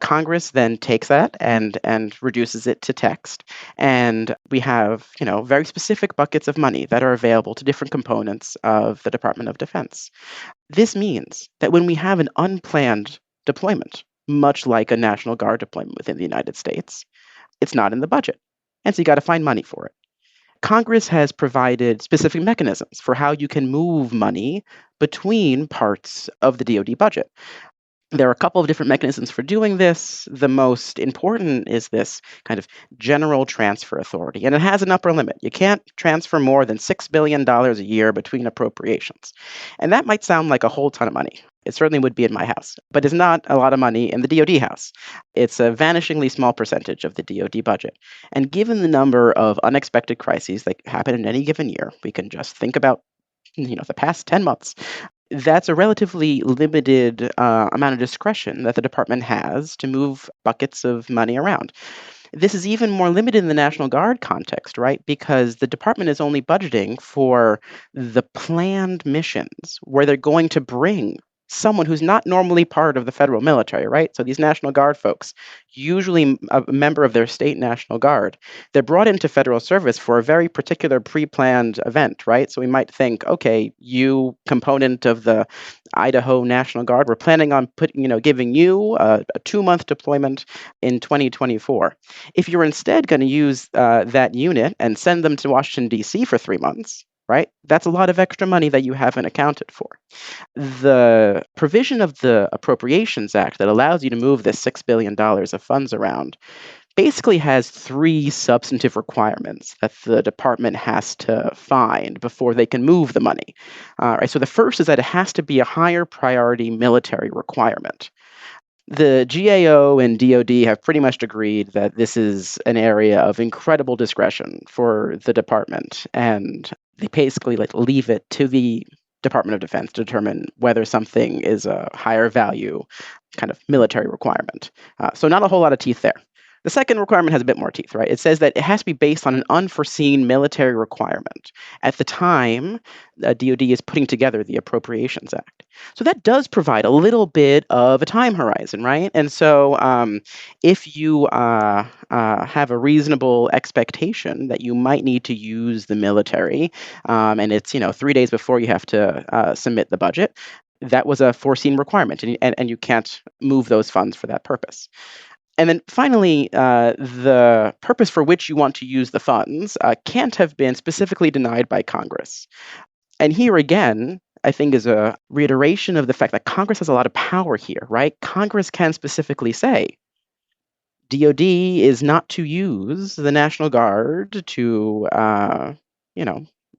Congress then takes that and reduces it to text, and we have, very specific buckets of money that are available to different components of the Department of Defense. This means that when we have an unplanned deployment, much like a National Guard deployment within the United States, it's not in the budget. And so you got to find money for it. Congress has provided specific mechanisms for how you can move money between parts of the DoD budget. There are a couple of different mechanisms for doing this. The most important is this kind of general transfer authority, and it has an upper limit. You can't transfer more than $6 billion a year between appropriations. And that might sound like a whole ton of money. It certainly would be in my house, but it's not a lot of money in the DoD house. It's a vanishingly small percentage of the DoD budget. And given the number of unexpected crises that happen in any given year, we can just think about the past 10 months. That's a relatively limited amount of discretion that the department has to move buckets of money around. This is even more limited in the National Guard context, right? Because the department is only budgeting for the planned missions where they're going to bring someone who's not normally part of the federal military, right? So these National Guard folks, usually a member of their state National Guard, they're brought into federal service for a very particular pre-planned event, right? So we might think, okay, you component of the Idaho National Guard, we're planning on giving you a 2-month deployment in 2024. If you're instead going to use that unit and send them to Washington, D.C. for 3 months, right? That's a lot of extra money that you haven't accounted for. The provision of the Appropriations Act that allows you to move this $6 billion of funds around basically has 3 substantive requirements that the department has to find before they can move the money. Right? So the first is that it has to be a higher priority military requirement. The GAO and DoD have pretty much agreed that this is an area of incredible discretion for the department, and they basically leave it to the Department of Defense to determine whether something is a higher value kind of military requirement. So not a whole lot of teeth there. The second requirement has a bit more teeth, right? It says that it has to be based on an unforeseen military requirement at the time DoD is putting together the Appropriations Act. So that does provide a little bit of a time horizon, right? And so if you have a reasonable expectation that you might need to use the military, and it's 3 days before you have to submit the budget, that was a foreseen requirement, and you can't move those funds for that purpose. And then finally, the purpose for which you want to use the funds can't have been specifically denied by Congress. And here again, I think is a reiteration of the fact that Congress has a lot of power here, right? Congress can specifically say, DoD is not to use the National Guard to,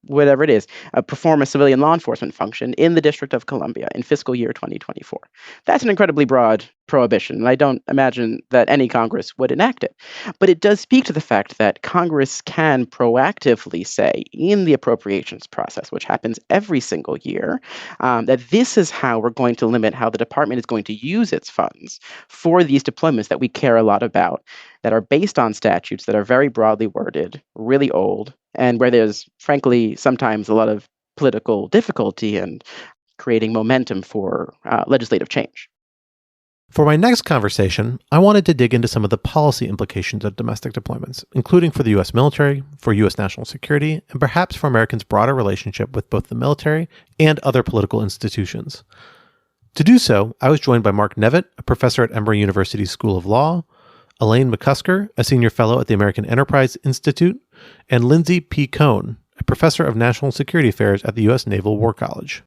whatever it is, perform a civilian law enforcement function in the District of Columbia in fiscal year 2024. That's an incredibly broad prohibition, and I don't imagine that any Congress would enact it. But it does speak to the fact that Congress can proactively say in the appropriations process, which happens every single year, that this is how we're going to limit how the department is going to use its funds for these deployments that we care a lot about, that are based on statutes that are very broadly worded, really old, and where there's, frankly, sometimes a lot of political difficulty and creating momentum for legislative change. For my next conversation, I wanted to dig into some of the policy implications of domestic deployments, including for the U.S. military, for U.S. national security, and perhaps for Americans' broader relationship with both the military and other political institutions. To do so, I was joined by Mark Nevitt, a professor at Emory University's School of Law, Elaine McCusker, a senior fellow at the American Enterprise Institute, and Lindsay P. Cohn, a professor of national security affairs at the U.S. Naval War College.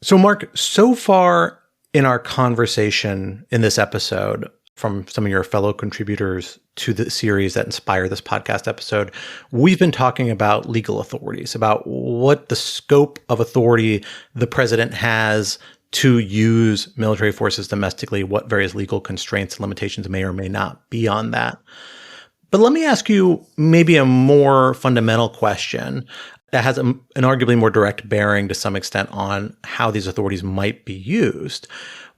So, Mark, so far in our conversation in this episode, from some of your fellow contributors to the series that inspire this podcast episode, we've been talking about legal authorities, about what the scope of authority the president has to use military forces domestically, what various legal constraints and limitations may or may not be on that. But let me ask you maybe a more fundamental question that has an arguably more direct bearing to some extent on how these authorities might be used,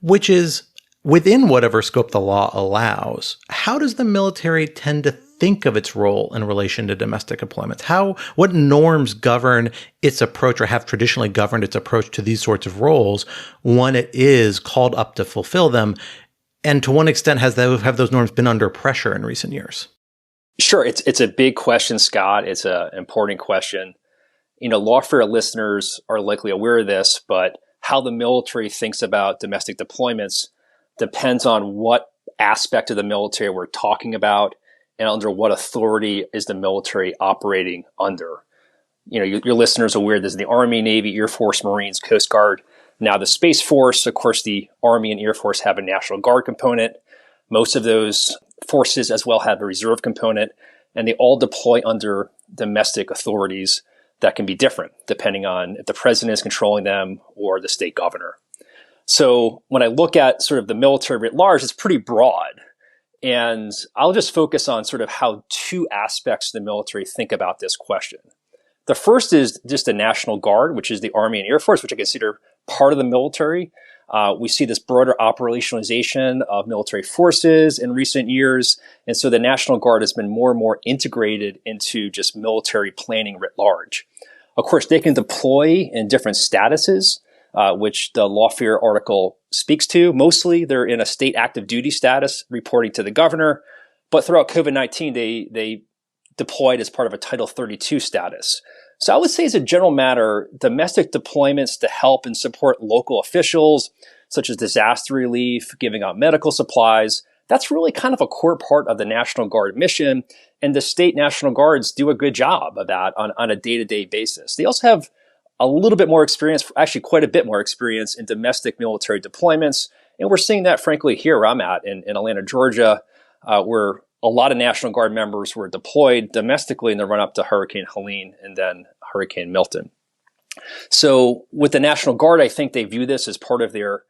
which is, within whatever scope the law allows, how does the military tend to think of its role in relation to domestic deployments? What norms govern its approach or have traditionally governed its approach to these sorts of roles when it is called up to fulfill them? And to what extent have those norms been under pressure in recent years? Sure. It's a big question, Scott. It's an important question. Lawfare listeners are likely aware of this, but how the military thinks about domestic deployments depends on what aspect of the military we're talking about and under what authority is the military operating under. Your listeners are aware there's the Army, Navy, Air Force, Marines, Coast Guard, now the Space Force. Of course, the Army and Air Force have a National Guard component. Most of those forces as well have a reserve component, and they all deploy under domestic authorities that can be different depending on if the president is controlling them or the state governor. So when I look at sort of the military writ large, it's pretty broad. And I'll just focus on sort of how two aspects of the military think about this question. The first is just the National Guard, which is the Army and Air Force, which I consider part of the military. We see this broader operationalization of military forces in recent years. And so the National Guard has been more and more integrated into just military planning writ large. Of course, they can deploy in different statuses, which the Lawfare article speaks to. Mostly they're in a state active duty status, reporting to the governor. But throughout COVID-19, they deployed as part of a Title 32 status. So I would say as a general matter, domestic deployments to help and support local officials, such as disaster relief, giving out medical supplies, that's really kind of a core part of the National Guard mission. And the state National Guards do a good job of that on a day-to-day basis. They also have a little bit more experience, actually quite a bit more experience in domestic military deployments. And we're seeing that, frankly, here where I'm at in Atlanta, Georgia, where a lot of National Guard members were deployed domestically in the run-up to Hurricane Helene and then Hurricane Milton. So with the National Guard, I think they view this as part of their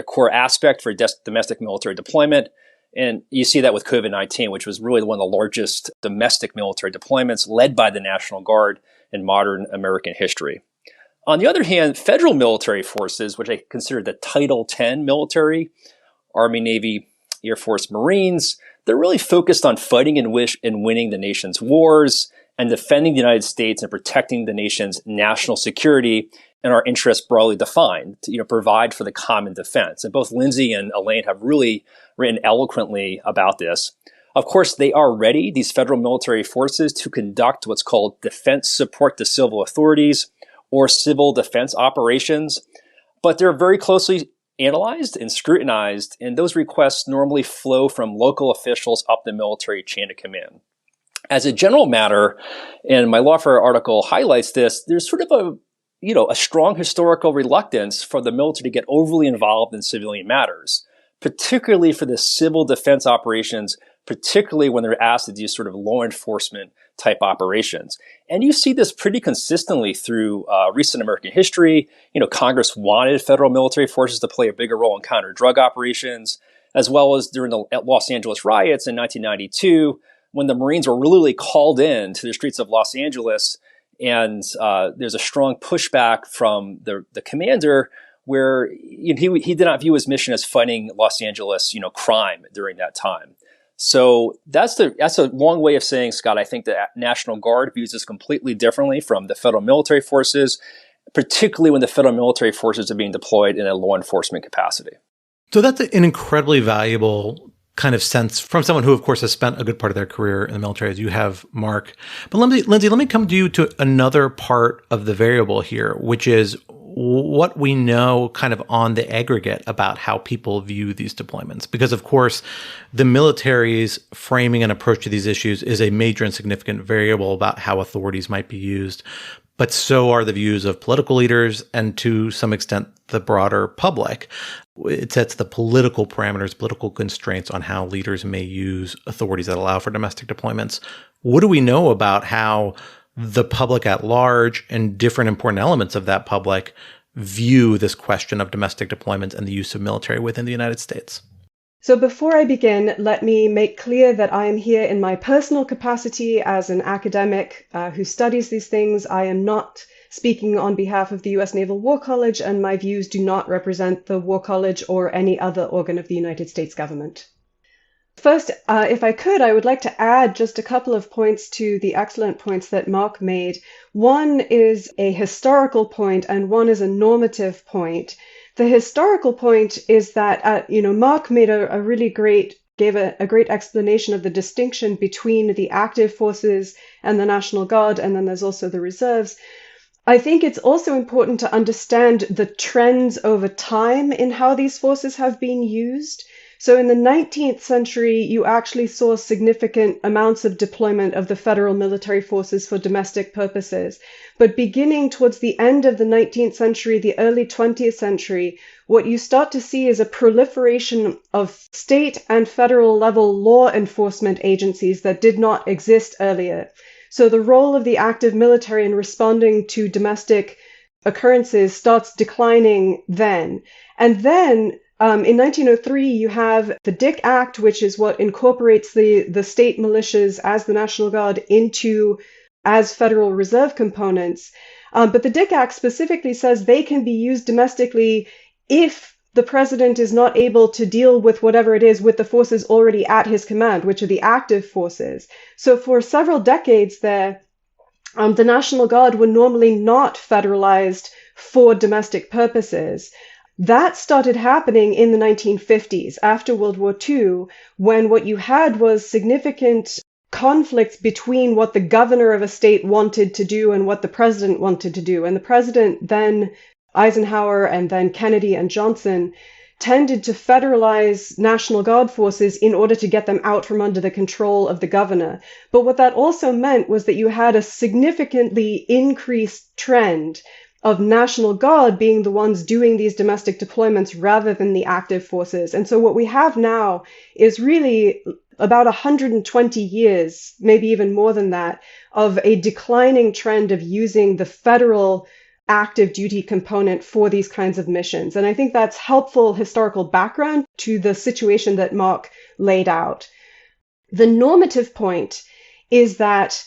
core aspect for domestic military deployment. And you see that with COVID-19, which was really one of the largest domestic military deployments led by the National Guard in modern American history. On the other hand, federal military forces, which I consider the Title 10 military, Army, Navy, Air Force, Marines, they're really focused on fighting and winning the nation's wars and defending the United States and protecting the nation's national security and our interests broadly defined to provide for the common defense. And both Lindsay and Elaine have really written eloquently about this. Of course, they are ready, these federal military forces, to conduct what's called defense support to civil authorities or civil defense operations, but they're very closely analyzed and scrutinized, and those requests normally flow from local officials up the military chain of command. As a general matter, and my Lawfare article highlights this, there's sort of a strong historical reluctance for the military to get overly involved in civilian matters, particularly for the civil defense operations, particularly when they're asked to do sort of law enforcement type operations. And you see this pretty consistently through recent American history. Congress wanted federal military forces to play a bigger role in counter-drug operations, as well as during the Los Angeles riots in 1992, when the Marines were really called in to the streets of Los Angeles. And there's a strong pushback from the commander where he did not view his mission as fighting Los Angeles, crime during that time. So that's a long way of saying, Scott, I think the National Guard views this completely differently from the federal military forces, particularly when the federal military forces are being deployed in a law enforcement capacity. So that's an incredibly valuable kind of sense from someone who, of course, has spent a good part of their career in the military, as you have, Mark. But Lindsay, let me come to you to another part of the variable here, which is what we know kind of on the aggregate about how people view these deployments. Because, of course, the military's framing and approach to these issues is a major and significant variable about how authorities might be used. but so are the views of political leaders and to some extent the broader public. It sets the political parameters, political constraints on how leaders may use authorities that allow for domestic deployments. What do we know about how the public at large and different important elements of that public view this question of domestic deployments and the use of military within the United States? So before I begin, let me make clear that I am here in my personal capacity as an academic who studies these things. I am not speaking on behalf of the U.S. Naval War College, and my views do not represent the War College or any other organ of the United States government. First, if I could, I would like to add just a couple of points to the excellent points that Mark made. One is a historical point and one is a normative point. The historical point is that, Mark made gave a great explanation of the distinction between the active forces and the National Guard, and then there's also the reserves. I think it's also important to understand the trends over time in how these forces have been used. So in the 19th century, you actually saw significant amounts of deployment of the federal military forces for domestic purposes. But beginning towards the end of the 19th century, the early 20th century, what you start to see is a proliferation of state and federal level law enforcement agencies that did not exist earlier. So the role of the active military in responding to domestic occurrences starts declining then. And then in 1903, you have the Dick Act, which is what incorporates the state militias as the National Guard as Federal Reserve components. But the Dick Act specifically says they can be used domestically if the president is not able to deal with whatever it is with the forces already at his command, which are the active forces. So for several decades there, the National Guard were normally not federalized for domestic purposes. That started happening in the 1950s, after World War II, when what you had was significant conflicts between what the governor of a state wanted to do and what the president wanted to do. And the president, then Eisenhower, and then Kennedy and Johnson, tended to federalize National Guard forces in order to get them out from under the control of the governor. But what that also meant was that you had a significantly increased trend of National Guard being the ones doing these domestic deployments rather than the active forces. And so what we have now is really about 120 years, maybe even more than that, of a declining trend of using the federal active duty component for these kinds of missions. And I think that's helpful historical background to the situation that Mark laid out. The normative point is that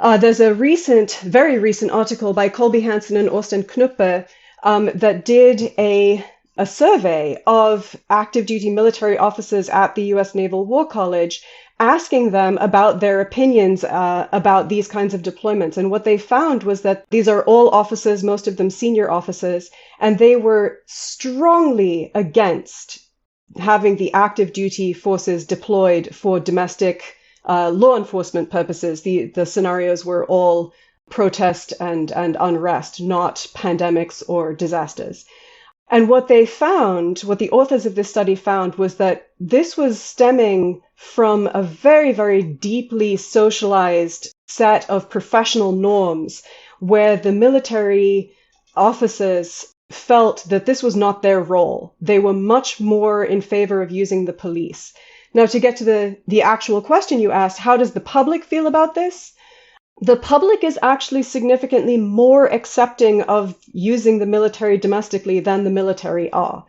there's a very recent article by Colby Hansen and Orsten Knuppe that did a survey of active duty military officers at the U.S. Naval War College, asking them about their opinions about these kinds of deployments. And what they found was that these are all officers, most of them senior officers, and they were strongly against having the active duty forces deployed for domestic law enforcement purposes. The scenarios were all protest and unrest, not pandemics or disasters. And what the authors of this study found was that this was stemming from a very, very deeply socialized set of professional norms where the military officers felt that this was not their role. They were much more in favor of using the police. Now, to get to the actual question you asked, how does the public feel about this? The public is actually significantly more accepting of using the military domestically than the military are.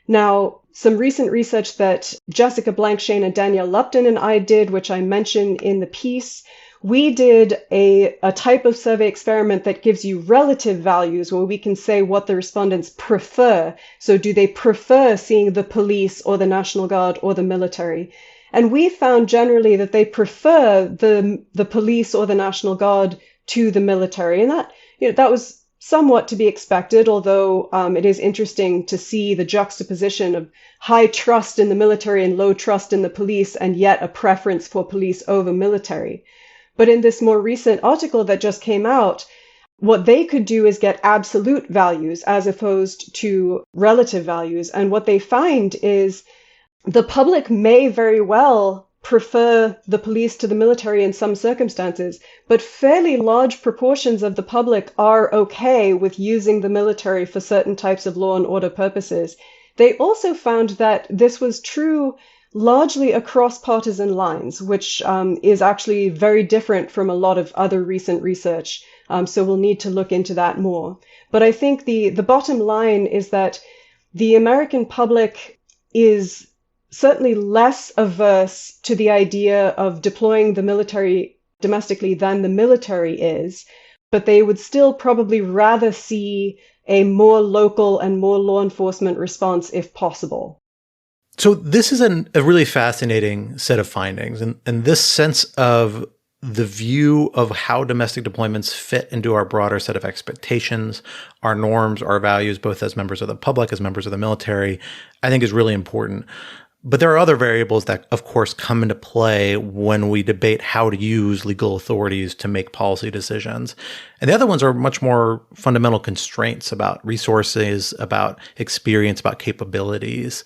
Now, some recent research that Jessica Blankshane and Danielle Lupton and I did, which I mentioned in the piece, we did a type of survey experiment that gives you relative values where we can say what the respondents prefer. So do they prefer seeing the police or the National Guard or the military? And we found generally that they prefer the police or the National Guard to the military. And that was somewhat to be expected, although it is interesting to see the juxtaposition of high trust in the military and low trust in the police, and yet a preference for police over military. But in this more recent article that just came out, what they could do is get absolute values as opposed to relative values. And what they find is the public may very well prefer the police to the military in some circumstances, but fairly large proportions of the public are okay with using the military for certain types of law and order purposes. They also found that this was true largely across partisan lines, which is actually very different from a lot of other recent research. So we'll need to look into that more. But I think the bottom line is that the American public is certainly less averse to the idea of deploying the military domestically than the military is, but they would still probably rather see a more local and more law enforcement response if possible. So this is a really fascinating set of findings, and this sense of the view of how domestic deployments fit into our broader set of expectations, our norms, our values, both as members of the public, as members of the military, I think is really important. But there are other variables that, of course, come into play when we debate how to use legal authorities to make policy decisions. And the other ones are much more fundamental constraints about resources, about experience, about capabilities.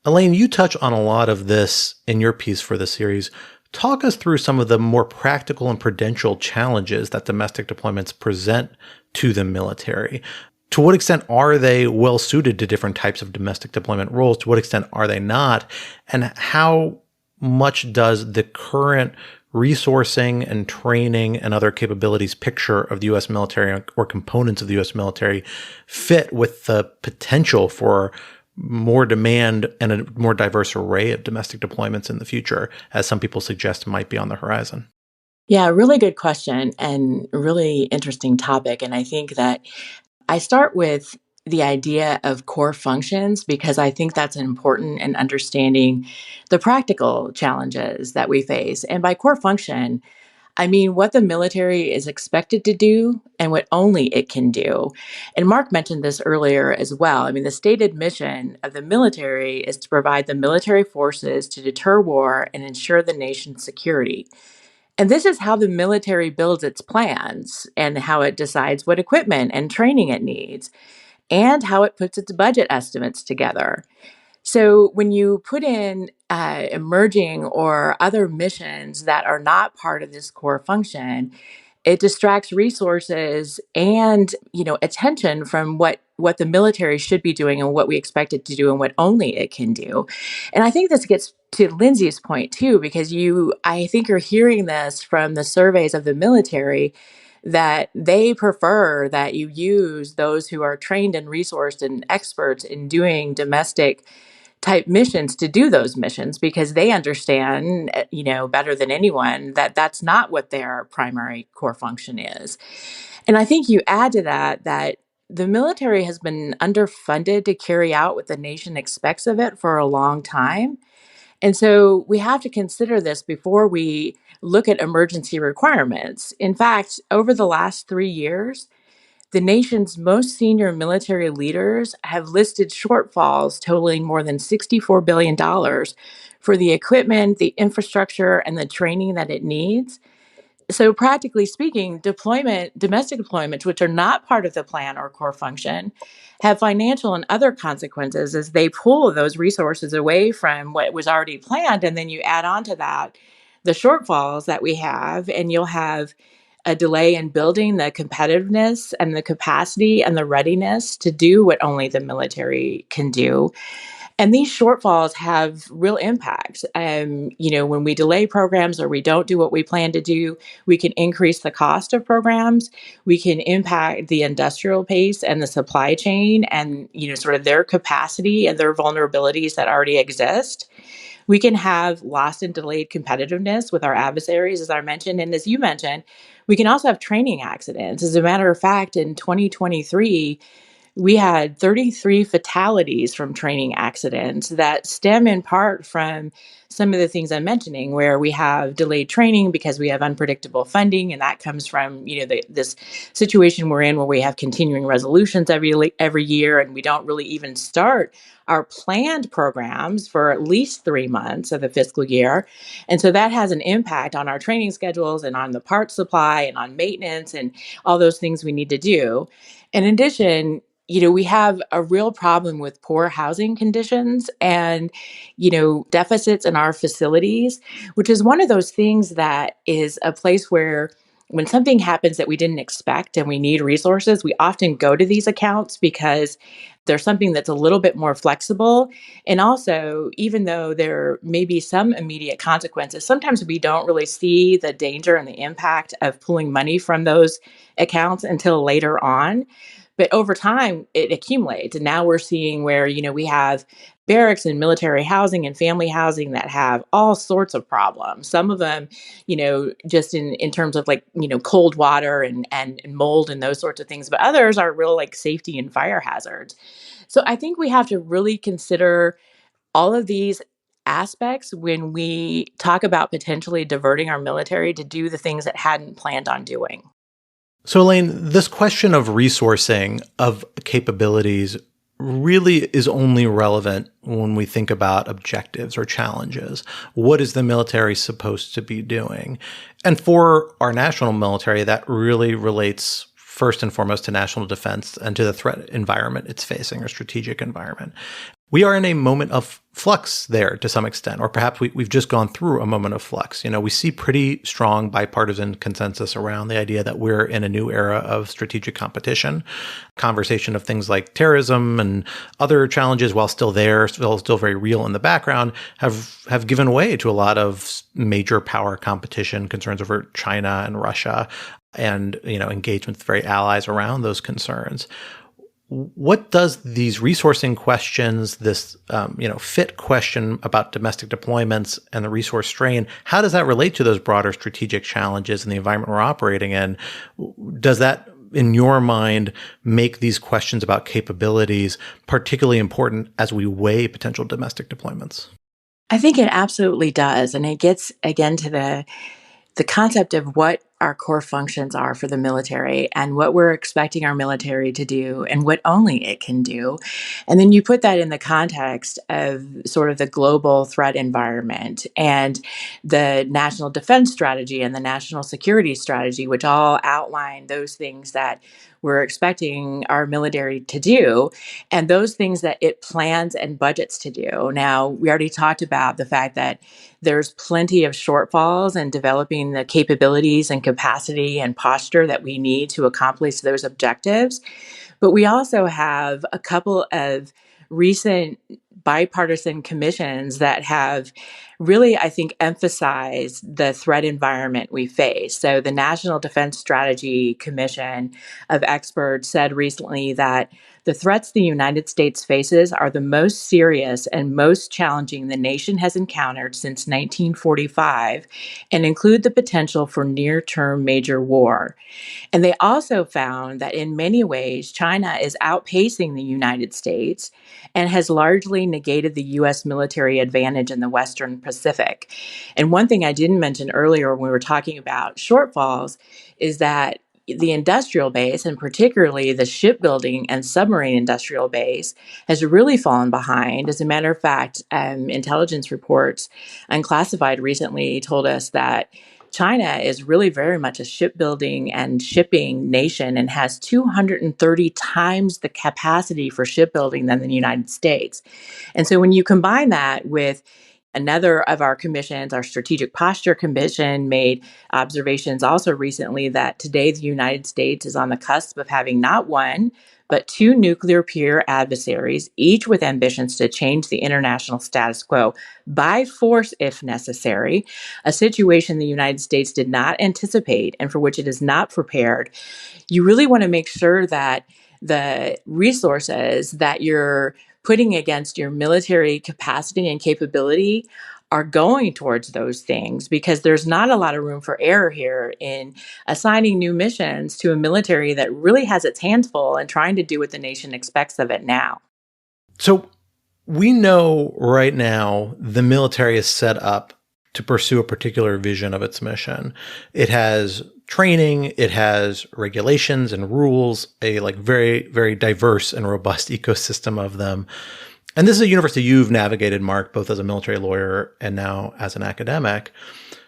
Elaine, you touch on a lot of this in your piece for the series. Talk us through some of the more practical and prudential challenges that domestic deployments present to the military. To what extent are they well suited to different types of domestic deployment roles? To what extent are they not? And how much does the current resourcing and training and other capabilities picture of the U.S. military or components of the U.S. military fit with the potential for more demand and a more diverse array of domestic deployments in the future, as some people suggest might be on the horizon? Yeah, really good question and really interesting topic. And I think that I start with the idea of core functions because I think that's important in understanding the practical challenges that we face. And by core function, I mean what the military is expected to do and what only it can do. And Mark mentioned this earlier as well. I mean, the stated mission of the military is to provide the military forces to deter war and ensure the nation's security. And this is how the military builds its plans and how it decides what equipment and training it needs and how it puts its budget estimates together. So when you put in emerging or other missions that are not part of this core function, it distracts resources and, attention from what the military should be doing and what we expect it to do and what only it can do. And I think this gets to Lindsay's point too, because I think you're hearing this from the surveys of the military that they prefer that you use those who are trained and resourced and experts in doing domestic type missions to do those missions because they understand, better than anyone that that's not what their primary core function is. And I think you add to that the military has been underfunded to carry out what the nation expects of it for a long time. And so we have to consider this before we look at emergency requirements. In fact, over the last 3 years, the nation's most senior military leaders have listed shortfalls totaling more than $64 billion for the equipment, the infrastructure, and the training that it needs. So practically speaking, domestic deployments, which are not part of the plan or core function, have financial and other consequences as they pull those resources away from what was already planned. And then you add on to that the shortfalls that we have, and you'll have a delay in building the competitiveness and the capacity and the readiness to do what only the military can do. And these shortfalls have real impacts. When we delay programs or we don't do what we plan to do, we can increase the cost of programs. We can impact the industrial pace and the supply chain and, sort of their capacity and their vulnerabilities that already exist. We can have lost and delayed competitiveness with our adversaries, as I mentioned. And as you mentioned, we can also have training accidents. As a matter of fact, in 2023, we had 33 fatalities from training accidents that stem in part from some of the things I'm mentioning, where we have delayed training because we have unpredictable funding. And that comes from, this situation we're in where we have continuing resolutions every year, and we don't really even start our planned programs for at least 3 months of the fiscal year. And so that has an impact on our training schedules and on the parts supply and on maintenance and all those things we need to do. In addition, we have a real problem with poor housing conditions and, deficits in our facilities, which is one of those things that is a place where when something happens that we didn't expect and we need resources, we often go to these accounts because there's something that's a little bit more flexible. And also, even though there may be some immediate consequences, sometimes we don't really see the danger and the impact of pulling money from those accounts until later on. But over time, it accumulates. And now we're seeing where, we have barracks and military housing and family housing that have all sorts of problems. Some of them, just in terms of like, cold water and mold and those sorts of things. But others are real like safety and fire hazards. So I think we have to really consider all of these aspects when we talk about potentially diverting our military to do the things it hadn't planned on doing. So, Elaine, this question of resourcing of capabilities really is only relevant when we think about objectives or challenges. What is the military supposed to be doing? And for our national military, that really relates first and foremost to national defense and to the threat environment it's facing, or strategic environment. We are in a moment of flux there to some extent, or perhaps we've just gone through a moment of flux. We see pretty strong bipartisan consensus around the idea that we're in a new era of strategic competition. Conversation of things like terrorism and other challenges, while still there, still very real in the background, have given way to a lot of major power competition, concerns over China and Russia, and engagement with very allies around those concerns. What does these resourcing questions, this fit question about domestic deployments and the resource strain, how does that relate to those broader strategic challenges in the environment we're operating in? Does that, in your mind, make these questions about capabilities particularly important as we weigh potential domestic deployments? I think it absolutely does. And it gets, again, to the concept of what our core functions are for the military and what we're expecting our military to do and what only it can do. And then you put that in the context of sort of the global threat environment and the national defense strategy and the national security strategy, which all outline those things that we're expecting our military to do and those things that it plans and budgets to do. Now, we already talked about the fact that there's plenty of shortfalls in developing the capabilities and capacity and posture that we need to accomplish those objectives. But we also have a couple of recent bipartisan commissions that have really, I think, emphasized the threat environment we face. So the National Defense Strategy Commission of experts said recently that the threats the United States faces are the most serious and most challenging the nation has encountered since 1945 and include the potential for near-term major war. And they also found that in many ways, China is outpacing the United States and has largely negated the U.S. military advantage in the Western Pacific. And one thing I didn't mention earlier when we were talking about shortfalls is that the industrial base, and particularly the shipbuilding and submarine industrial base, has really fallen behind. As a matter of fact, intelligence reports unclassified recently told us that China is really very much a shipbuilding and shipping nation and has 230 times the capacity for shipbuilding than the United States. And so when you combine that with another of our commissions, our Strategic Posture Commission, made observations also recently that today the United States is on the cusp of having not one, but two nuclear peer adversaries, each with ambitions to change the international status quo by force if necessary, a situation the United States did not anticipate and for which it is not prepared. You really want to make sure that the resources that you're putting against your military capacity and capability are going towards those things, because there's not a lot of room for error here in assigning new missions to a military that really has its hands full and trying to do what the nation expects of it now. So we know right now the military is set up to pursue a particular vision of its mission. It has training, it has regulations and rules, a very, very diverse and robust ecosystem of them. And this is a universe that you've navigated, Mark, both as a military lawyer and now as an academic.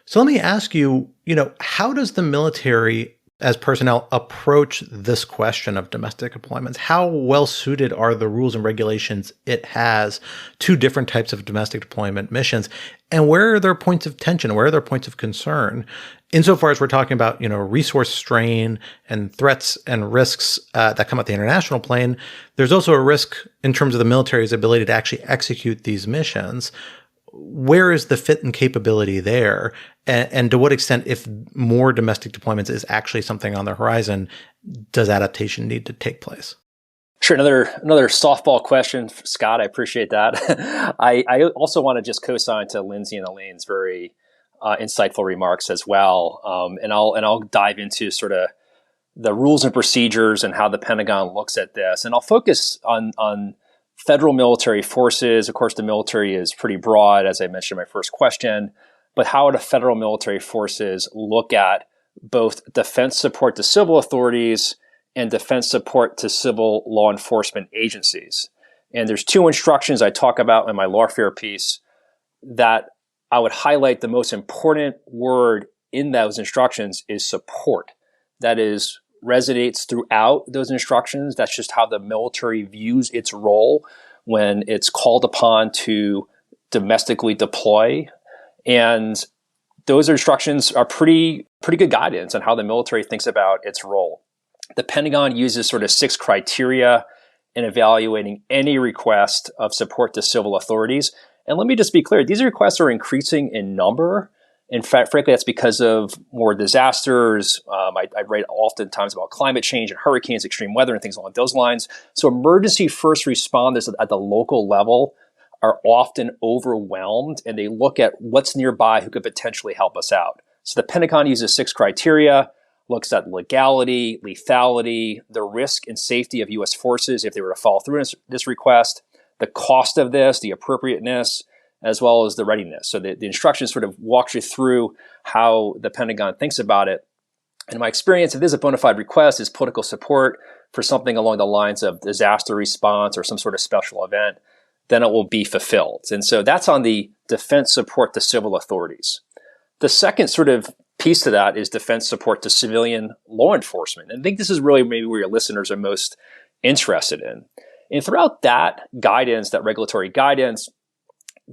So let me ask you, how does the military as personnel approach this question of domestic deployments? How well suited are the rules and regulations it has to different types of domestic deployment missions? And where are there points of tension? Where are there points of concern? Insofar as we're talking about, resource strain and threats and risks that come at the international plane, there's also a risk in terms of the military's ability to actually execute these missions. Where is the fit and capability there? And to what extent, if more domestic deployments is actually something on the horizon, does adaptation need to take place? Sure. Another softball question, Scott. I appreciate that. I also want to just co-sign to Lindsay and Elaine's very insightful remarks as well. And I'll dive into sort of the rules and procedures and how the Pentagon looks at this. And I'll focus on federal military forces. Of course, the military is pretty broad, as I mentioned in my first question, but how do federal military forces look at both defense support to civil authorities and defense support to civil law enforcement agencies? And there's two instructions I talk about in my Lawfare piece that I would highlight. The most important word in those instructions is support. That is resonates throughout those instructions. That's just how the military views its role when it's called upon to domestically deploy. And those instructions are pretty good guidance on how the military thinks about its role. The Pentagon uses sort of 6 criteria in evaluating any request of support to civil authorities. And let me just be clear, these requests are increasing in number. In fact, frankly, that's because of more disasters. I write oftentimes about climate change and hurricanes, extreme weather, and things along those lines. So emergency first responders at the local level are often overwhelmed, and they look at what's nearby who could potentially help us out. So the Pentagon uses 6 criteria, looks at legality, lethality, the risk and safety of U.S. forces if they were to follow through this request, the cost of this, the appropriateness, as well as the readiness. So the instructions sort of walks you through how the Pentagon thinks about it. In my experience, if there's a bona fide request, is political support for something along the lines of disaster response or some sort of special event, then it will be fulfilled. And so that's on the defense support to civil authorities. The second sort of piece to that is defense support to civilian law enforcement. And I think this is really maybe where your listeners are most interested in. And throughout that guidance, that regulatory guidance,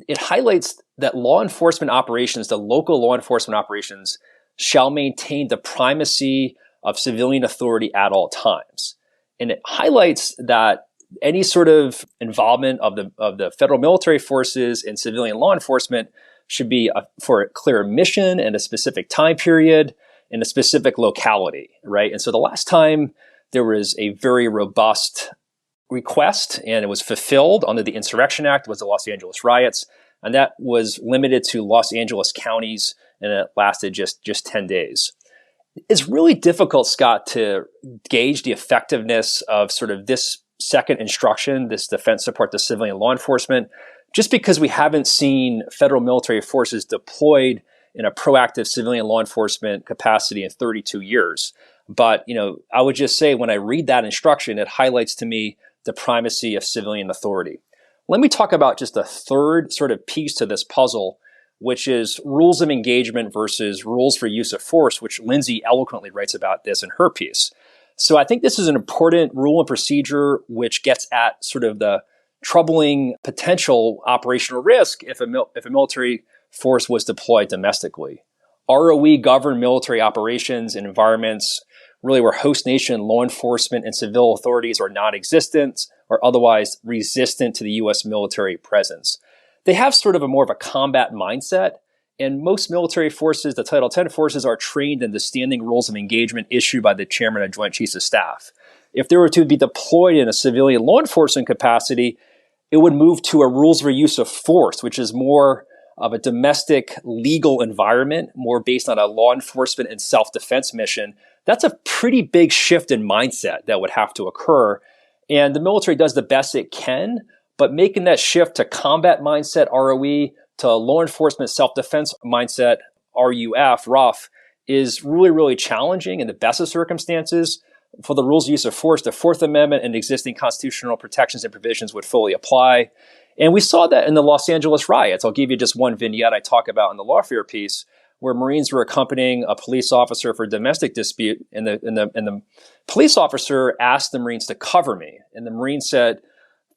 it highlights that law enforcement operations, the local law enforcement operations, shall maintain the primacy of civilian authority at all times. And it highlights that any sort of involvement of the federal military forces in civilian law enforcement should be for a clear mission and a specific time period in a specific locality, right? And so the last time there was a very robust request and it was fulfilled under the Insurrection Act was the Los Angeles riots. And that was limited to Los Angeles counties and it lasted just 10 days. It's really difficult, Scott, to gauge the effectiveness of sort of this second instruction, this defense support to civilian law enforcement, just because we haven't seen federal military forces deployed in a proactive civilian law enforcement capacity in 32 years. But, I would just say when I read that instruction, it highlights to me the primacy of civilian authority. Let me talk about just a third sort of piece to this puzzle, which is rules of engagement versus rules for use of force, which Lindsay eloquently writes about this in her piece. So I think this is an important rule and procedure which gets at sort of the troubling potential operational risk if a military force was deployed domestically. ROE governed military operations in environments really where host nation law enforcement and civil authorities are non-existent or otherwise resistant to the U.S. military presence. They have sort of more of a combat mindset, and most military forces, the Title X forces, are trained in the standing rules of engagement issued by the Chairman of Joint Chiefs of Staff. If they were to be deployed in a civilian law enforcement capacity, it would move to a rules for use of force, which is more of a domestic legal environment, more based on a law enforcement and self-defense mission. That's a pretty big shift in mindset that would have to occur. And the military does the best it can, but making that shift to combat mindset, ROE, to law enforcement self-defense mindset, RUF, is really, really challenging in the best of circumstances. For the rules of use of force, the Fourth Amendment and existing constitutional protections and provisions would fully apply. And we saw that in the Los Angeles riots. I'll give you just one vignette I talk about in the Lawfare piece, where Marines were accompanying a police officer for a domestic dispute, and the police officer asked the Marines to cover me, and the Marines said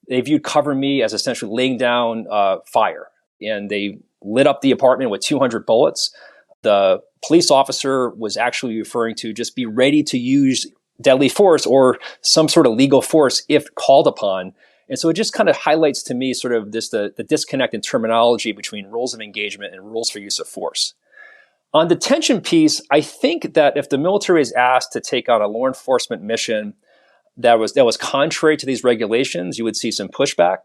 they viewed cover me as essentially laying down fire, and they lit up the apartment with 200 bullets. The police officer was actually referring to just be ready to use deadly force or some sort of legal force if called upon. And so it just kind of highlights to me sort of the disconnect in terminology between rules of engagement and rules for use of force. On the detention piece, I think that if the military is asked to take on a law enforcement mission that was contrary to these regulations, you would see some pushback.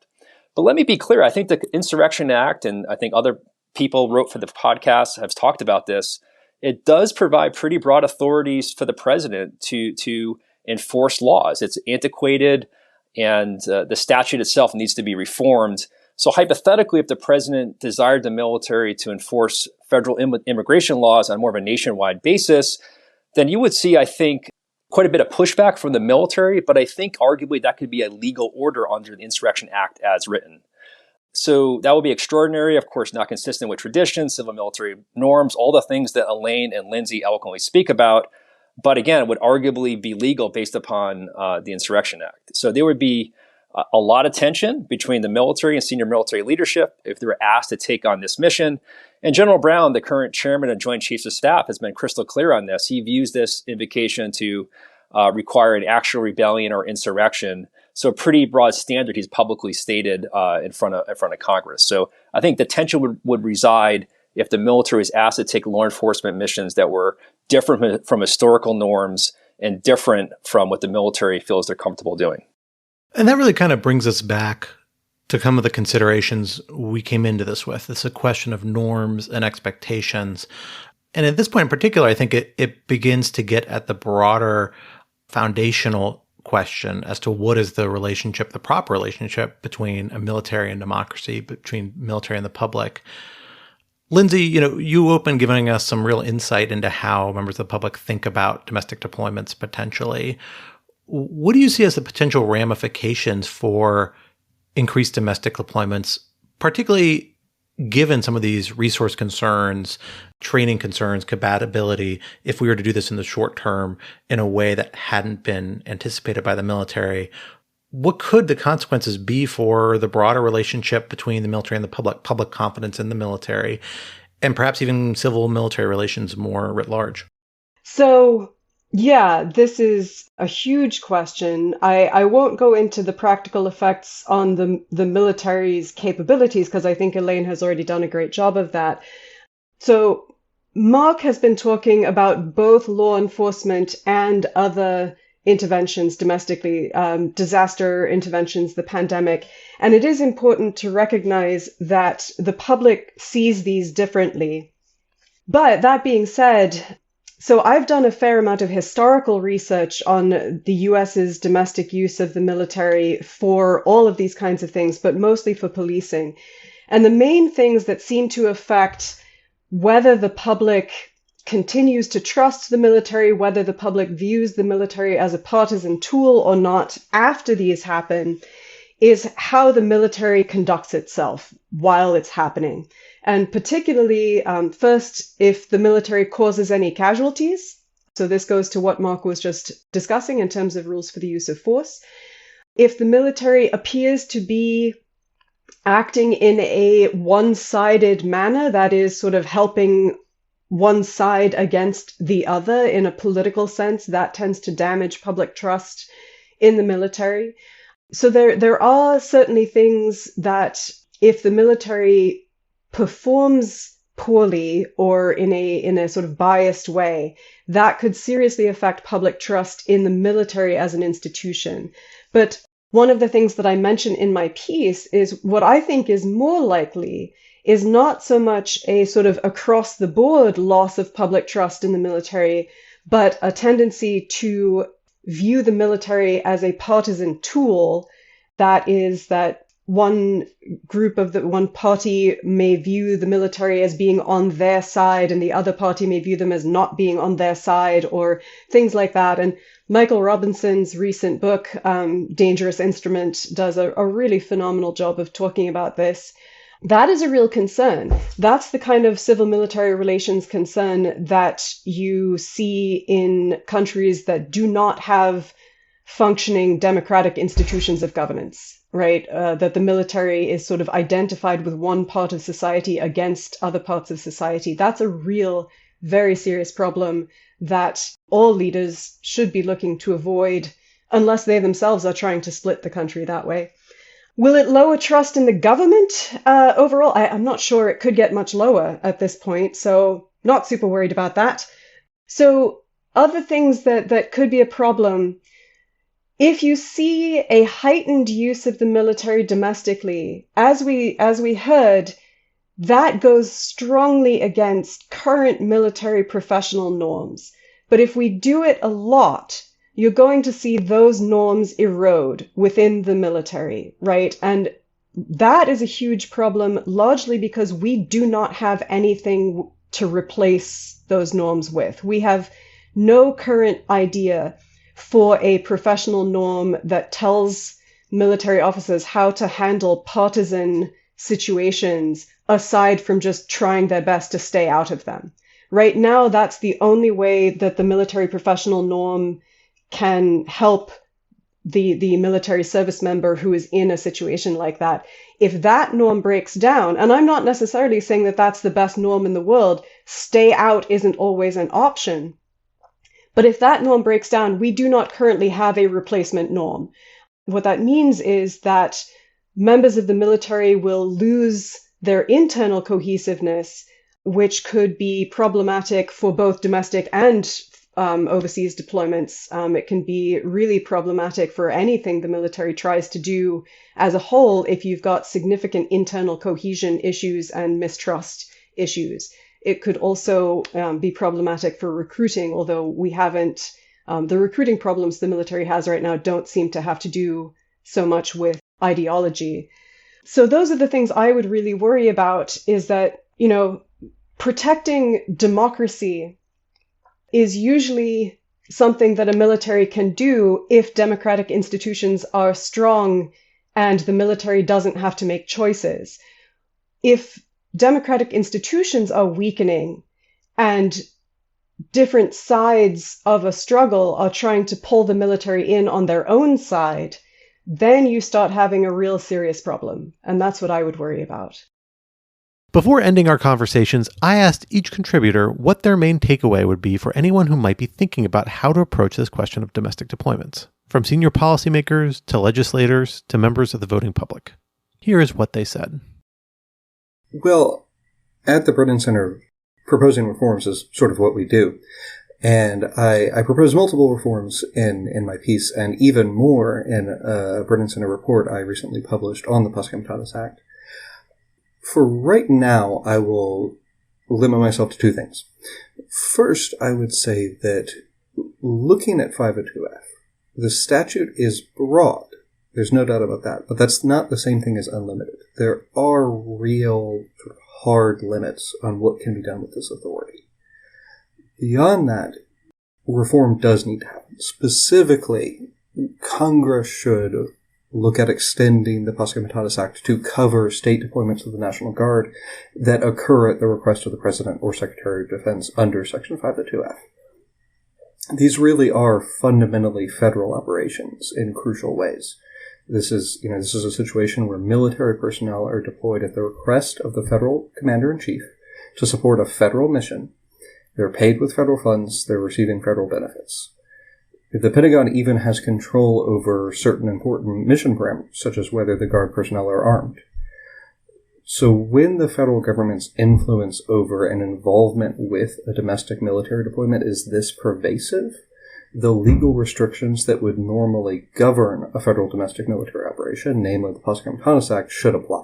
But let me be clear, I think the Insurrection Act, and I think other people wrote for the podcast have talked about this, it does provide pretty broad authorities for the president to enforce laws. It's antiquated, and the statute itself needs to be reformed. So hypothetically, if the president desired the military to enforce federal immigration laws on more of a nationwide basis, then you would see, I think, quite a bit of pushback from the military, but I think arguably that could be a legal order under the Insurrection Act as written. So that would be extraordinary, of course, not consistent with tradition, civil military norms, all the things that Elaine and Lindsay eloquently speak about. But again, it would arguably be legal based upon the Insurrection Act. So there would be a lot of tension between the military and senior military leadership if they were asked to take on this mission. And General Brown, the current chairman of Joint Chiefs of Staff, has been crystal clear on this. He views this invocation to require an actual rebellion or insurrection. So a pretty broad standard he's publicly stated in front of Congress. So I think the tension would reside if the military is asked to take law enforcement missions that were different from historical norms and different from what the military feels they're comfortable doing. And that really kind of brings us back to some of the considerations we came into this with. It's a question of norms and expectations. And at this point in particular, I think it begins to get at the broader foundational question as to what is the relationship, the proper relationship between a military and democracy, between military and the public. Lindsay, you opened giving us some real insight into how members of the public think about domestic deployments potentially. What do you see as the potential ramifications for increased domestic deployments, particularly given some of these resource concerns, training concerns, compatibility, if we were to do this in the short term in a way that hadn't been anticipated by the military? What could the consequences be for the broader relationship between the military and the public confidence in the military, and perhaps even civil-military relations more writ large? So, yeah, this is a huge question. I won't go into the practical effects on the military's capabilities because I think Elaine has already done a great job of that. So Mark has been talking about both law enforcement and other interventions domestically, disaster interventions, the pandemic. And it is important to recognize that the public sees these differently. But that being said, so I've done a fair amount of historical research on the US's domestic use of the military for all of these kinds of things, but mostly for policing. And the main things that seem to affect whether the public continues to trust the military, whether the public views the military as a partisan tool or not after these happen, is how the military conducts itself while it's happening. And particularly, first, if the military causes any casualties. So this goes to what Mark was just discussing in terms of rules for the use of force. If the military appears to be acting in a one-sided manner, that is sort of helping one side against the other in a political sense, that tends to damage public trust in the military. So there are certainly things that if the military performs poorly or in a sort of biased way, that could seriously affect public trust in the military as an institution. But one of the things that I mentioned in my piece is what I think is more likely is not so much a sort of across the board loss of public trust in the military, but a tendency to view the military as a partisan tool. That is that one group of one party may view the military as being on their side and the other party may view them as not being on their side or things like that. And Michael Robinson's recent book, Dangerous Instrument, does a really phenomenal job of talking about this. That is a real concern. That's the kind of civil-military relations concern that you see in countries that do not have functioning democratic institutions of governance, right? That the military is sort of identified with one part of society against other parts of society. That's a real, very serious problem that all leaders should be looking to avoid, unless they themselves are trying to split the country that way. Will it lower trust in the government overall? I'm not sure it could get much lower at this point, so not super worried about that. So other things that could be a problem, if you see a heightened use of the military domestically, as we heard, that goes strongly against current military professional norms. But if we do it a lot, you're going to see those norms erode within the military, right? And that is a huge problem, largely because we do not have anything to replace those norms with. We have no current idea for a professional norm that tells military officers how to handle partisan situations aside from just trying their best to stay out of them. Right now, that's the only way that the military professional norm can help the military service member who is in a situation like that. If that norm breaks down, and I'm not necessarily saying that that's the best norm in the world, stay out isn't always an option. But if that norm breaks down, we do not currently have a replacement norm. What that means is that members of the military will lose their internal cohesiveness, which could be problematic for both domestic and overseas deployments. It can be really problematic for anything the military tries to do as a whole if you've got significant internal cohesion issues and mistrust issues. It could also be problematic for recruiting, although we haven't, the recruiting problems the military has right now don't seem to have to do so much with ideology. So those are the things I would really worry about, is that, protecting democracy is usually something that a military can do if democratic institutions are strong and the military doesn't have to make choices. If democratic institutions are weakening and different sides of a struggle are trying to pull the military in on their own side, then you start having a real serious problem. And that's what I would worry about. Before ending our conversations, I asked each contributor what their main takeaway would be for anyone who might be thinking about how to approach this question of domestic deployments, from senior policymakers to legislators to members of the voting public. Here is what they said. Well, at the Brennan Center, proposing reforms is sort of what we do. And I propose multiple reforms in my piece, and even more in a Brennan Center report I recently published on the Posse Comitatus Act. For right now, I will limit myself to two things. First, I would say that looking at 502F, the statute is broad. There's no doubt about that. But that's not the same thing as unlimited. There are real sort of hard limits on what can be done with this authority. Beyond that, reform does need to happen. Specifically, Congress should look at extending the Posse Comitatus Act to cover state deployments of the National Guard that occur at the request of the President or Secretary of Defense under Section 502F. These really are fundamentally federal operations in crucial ways. This is a situation where military personnel are deployed at the request of the federal commander-in-chief to support a federal mission. They're paid with federal funds. They're receiving federal benefits. The Pentagon even has control over certain important mission parameters, such as whether the Guard personnel are armed. So when the federal government's influence over and involvement with a domestic military deployment is this pervasive, the legal restrictions that would normally govern a federal domestic military operation, namely the Posse Comitatus Act, should apply.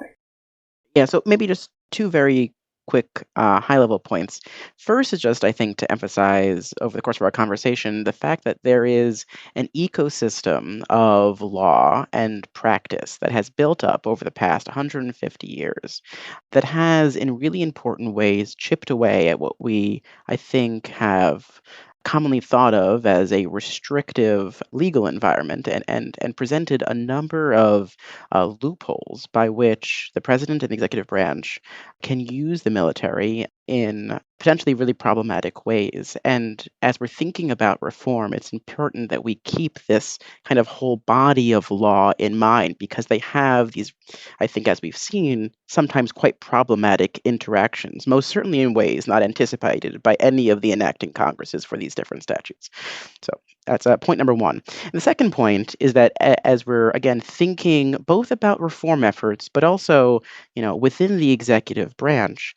Yeah, so maybe just two very quick high-level points. First is just, I think, to emphasize over the course of our conversation the fact that there is an ecosystem of law and practice that has built up over the past 150 years that has, in really important ways, chipped away at what we, I think, have commonly thought of as a restrictive legal environment and presented a number of loopholes by which the president and the executive branch can use the military in potentially really problematic ways. And as we're thinking about reform, it's important that we keep this kind of whole body of law in mind because they have these, I think, as we've seen, sometimes quite problematic interactions, most certainly in ways not anticipated by any of the enacting Congresses for these different statutes. So that's point number one. And the second point is that as we're, again, thinking both about reform efforts, but also, within the executive branch,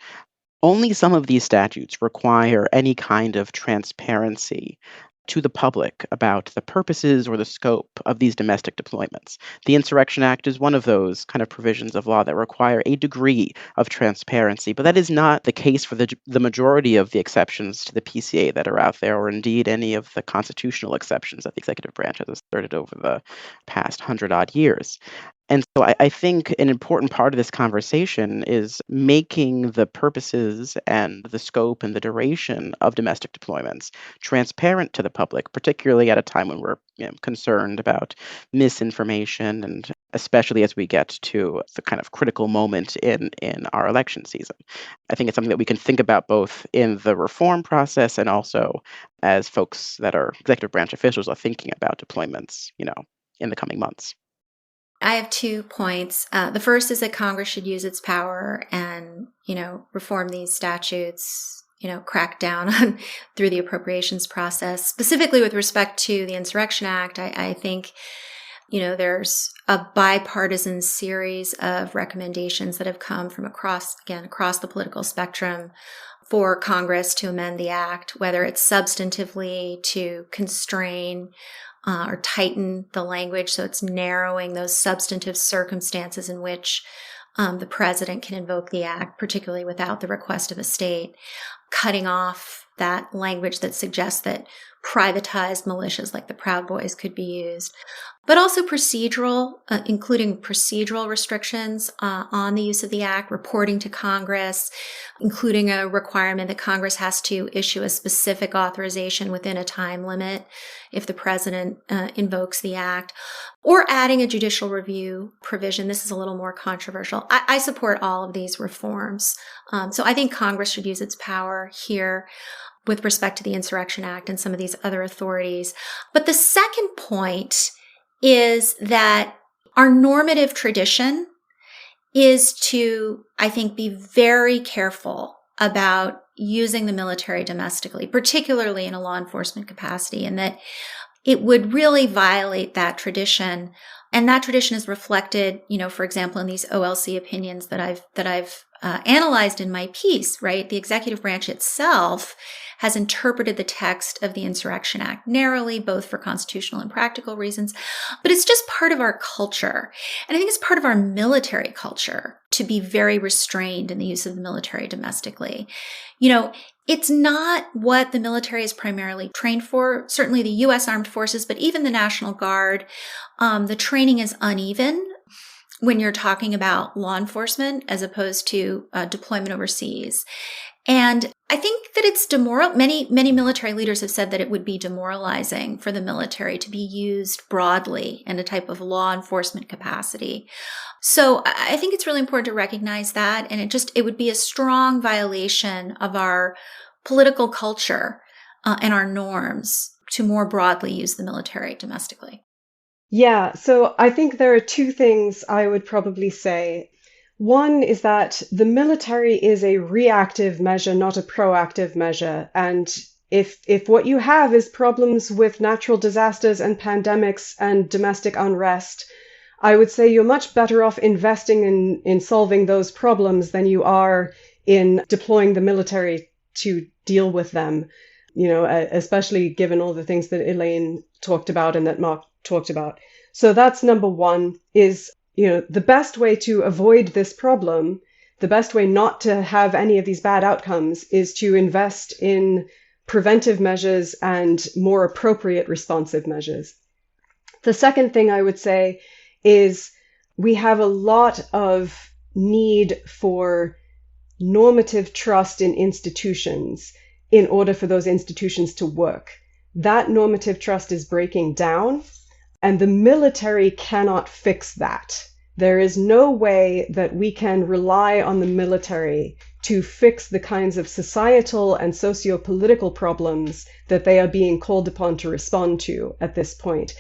only some of these statutes require any kind of transparency to the public about the purposes or the scope of these domestic deployments. The Insurrection Act is one of those kind of provisions of law that require a degree of transparency, but that is not the case for the majority of the exceptions to the PCA that are out there, or indeed any of the constitutional exceptions that the executive branch has asserted over the past 100-odd years. And so I think an important part of this conversation is making the purposes and the scope and the duration of domestic deployments transparent to the public, particularly at a time when we're concerned about misinformation, and especially as we get to the kind of critical moment in our election season. I think it's something that we can think about both in the reform process and also as folks that are executive branch officials are thinking about deployments, in the coming months. I have 2 points. The first is that Congress should use its power and, reform these statutes, crack down on through the appropriations process. Specifically with respect to the Insurrection Act, I think, there's a bipartisan series of recommendations that have come from across the political spectrum for Congress to amend the act, whether it's substantively to constrain or tighten the language so it's narrowing those substantive circumstances in which the president can invoke the act, particularly without the request of a state, cutting off that language that suggests that privatized militias like the Proud Boys could be used, but also procedural, including procedural restrictions on the use of the act, reporting to Congress, including a requirement that Congress has to issue a specific authorization within a time limit if the president invokes the act, or adding a judicial review provision. This is a little more controversial. I support all of these reforms. So I think Congress should use its power here with respect to the Insurrection Act and some of these other authorities. But the second point is that our normative tradition is to, I think, be very careful about using the military domestically, particularly in a law enforcement capacity, and that it would really violate that tradition. And that tradition is reflected, for example, in these OLC opinions that I've analyzed in my piece, right? The executive branch itself has interpreted the text of the Insurrection Act narrowly, both for constitutional and practical reasons. But it's just part of our culture. And I think it's part of our military culture to be very restrained in the use of the military domestically. It's not what the military is primarily trained for, certainly the U.S. Armed Forces, but even the National Guard. The training is uneven when you're talking about law enforcement as opposed to deployment overseas. And I think that it's many military leaders have said that it would be demoralizing for the military to be used broadly in a type of law enforcement capacity. So I think it's really important to recognize that. And it would be a strong violation of our political culture and our norms to more broadly use the military domestically. Yeah, so I think there are 2 things I would probably say. One is that the military is a reactive measure, not a proactive measure. And if what you have is problems with natural disasters and pandemics and domestic unrest, I would say you're much better off investing in solving those problems than you are in deploying the military to deal with them, especially given all the things that Elaine talked about and that Mark talked about. So that's number one, is the best way to avoid this problem, the best way not to have any of these bad outcomes, is to invest in preventive measures and more appropriate responsive measures. The second thing I would say is we have a lot of need for normative trust in institutions. in order for those institutions to work. That normative trust is breaking down, and the military cannot fix that. There is no way that we can rely on the military to fix the kinds of societal and socio-political problems that they are being called upon to respond to at this point.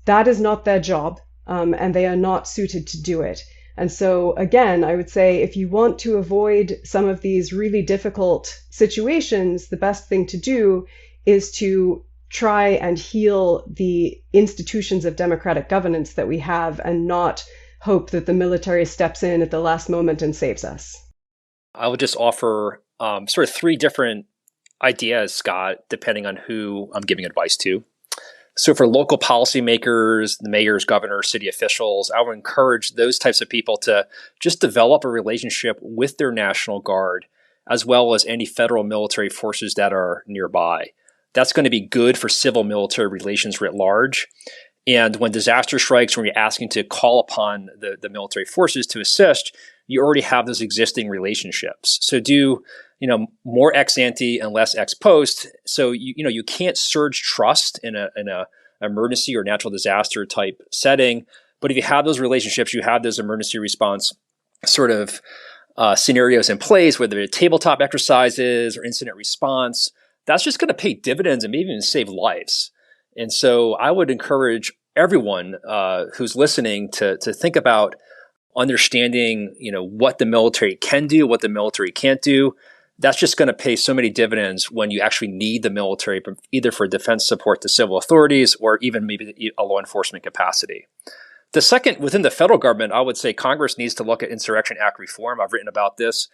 That is not their job, and they are not suited to do it. And so, again, I would say if you want to avoid some of these really difficult situations, the best thing to do is to try and heal the institutions of democratic governance that we have and not hope that the military steps in at the last moment and saves us. I would just offer sort of three different ideas, Scott, depending on who I'm giving advice to. So for local policymakers, the mayors, governors, city officials, I would encourage those types of people to just develop a relationship with their National Guard, as well as any federal military forces that are nearby. That's going to be good for civil-military relations writ large. And when disaster strikes, when you're asking to call upon the military forces to assist, you already have those existing relationships. So do more ex ante and less ex post. So you can't surge trust in a emergency or natural disaster type setting. But if you have those relationships, you have those emergency response sort of scenarios in place, whether it's tabletop exercises or incident response, that's just going to pay dividends and maybe even save lives. And so I would encourage everyone who's listening to think about understanding, what the military can do, what the military can't do. That's just going to pay so many dividends when you actually need the military, either for defense support to civil authorities or even maybe a law enforcement capacity. The second, within the federal government, I would say Congress needs to look at Insurrection Act reform. I've written about this.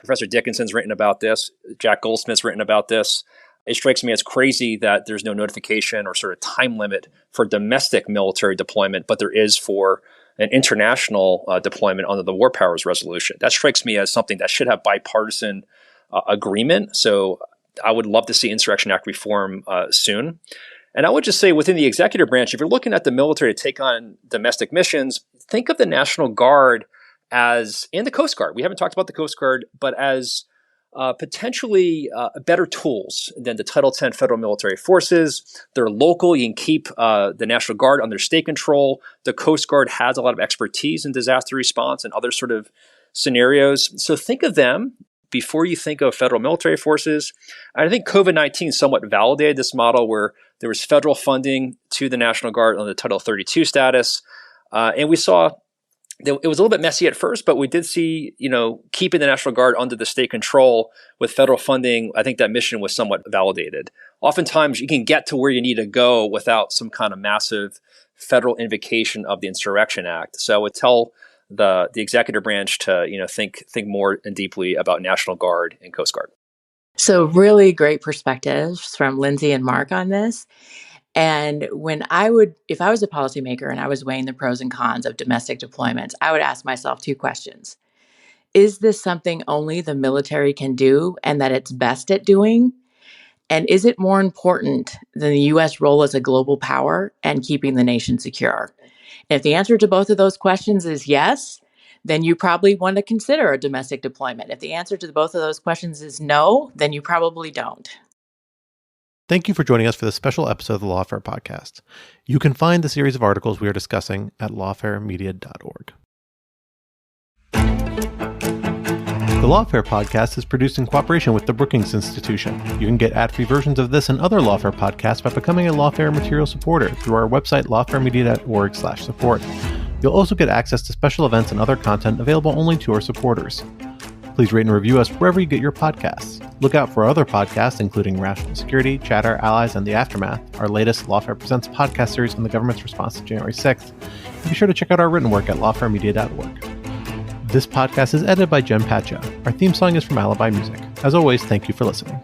Professor Dickinson's written about this. Jack Goldsmith's written about this. It strikes me as crazy that there's no notification or sort of time limit for domestic military deployment, but there is for an international deployment under the War Powers Resolution. That strikes me as something that should have bipartisan agreement. So I would love to see Insurrection Act reform soon. And I would just say within the executive branch, if you're looking at the military to take on domestic missions, think of the National Guard and the Coast Guard. We haven't talked about the Coast Guard, but as potentially better tools than the Title X federal military forces. They're local. You can keep the National Guard under state control. The Coast Guard has a lot of expertise in disaster response and other sort of scenarios. So think of them before you think of federal military forces. And I think COVID-19 somewhat validated this model where there was federal funding to the National Guard on the Title 32 status. And we saw it was a little bit messy at first, but we did see, keeping the National Guard under the state control with federal funding. I think that mission was somewhat validated. Oftentimes, you can get to where you need to go without some kind of massive federal invocation of the Insurrection Act. So I would tell the executive branch to, think more and deeply about National Guard and Coast Guard. So really great perspectives from Lindsay and Mark on this. And if I was a policymaker and I was weighing the pros and cons of domestic deployments, I would ask myself two questions. Is this something only the military can do and that it's best at doing? And is it more important than the U.S. role as a global power and keeping the nation secure? If the answer to both of those questions is yes, then you probably want to consider a domestic deployment. If the answer to both of those questions is no, then you probably don't. Thank you for joining us for this special episode of the Lawfare podcast. You can find the series of articles we are discussing at lawfaremedia.org. The Lawfare podcast is produced in cooperation with the Brookings Institution. You can get ad-free versions of this and other Lawfare podcasts by becoming a Lawfare material supporter through our website, lawfaremedia.org/support. You'll also get access to special events and other content available only to our supporters. Please rate and review us wherever you get your podcasts. Look out for our other podcasts, including Rational Security, Chatter, Allies, and The Aftermath, our latest Lawfare Presents podcast series on the government's response to January 6th. And be sure to check out our written work at lawfaremedia.org. This podcast is edited by Jen Patja. Our theme song is from Alibi Music. As always, thank you for listening.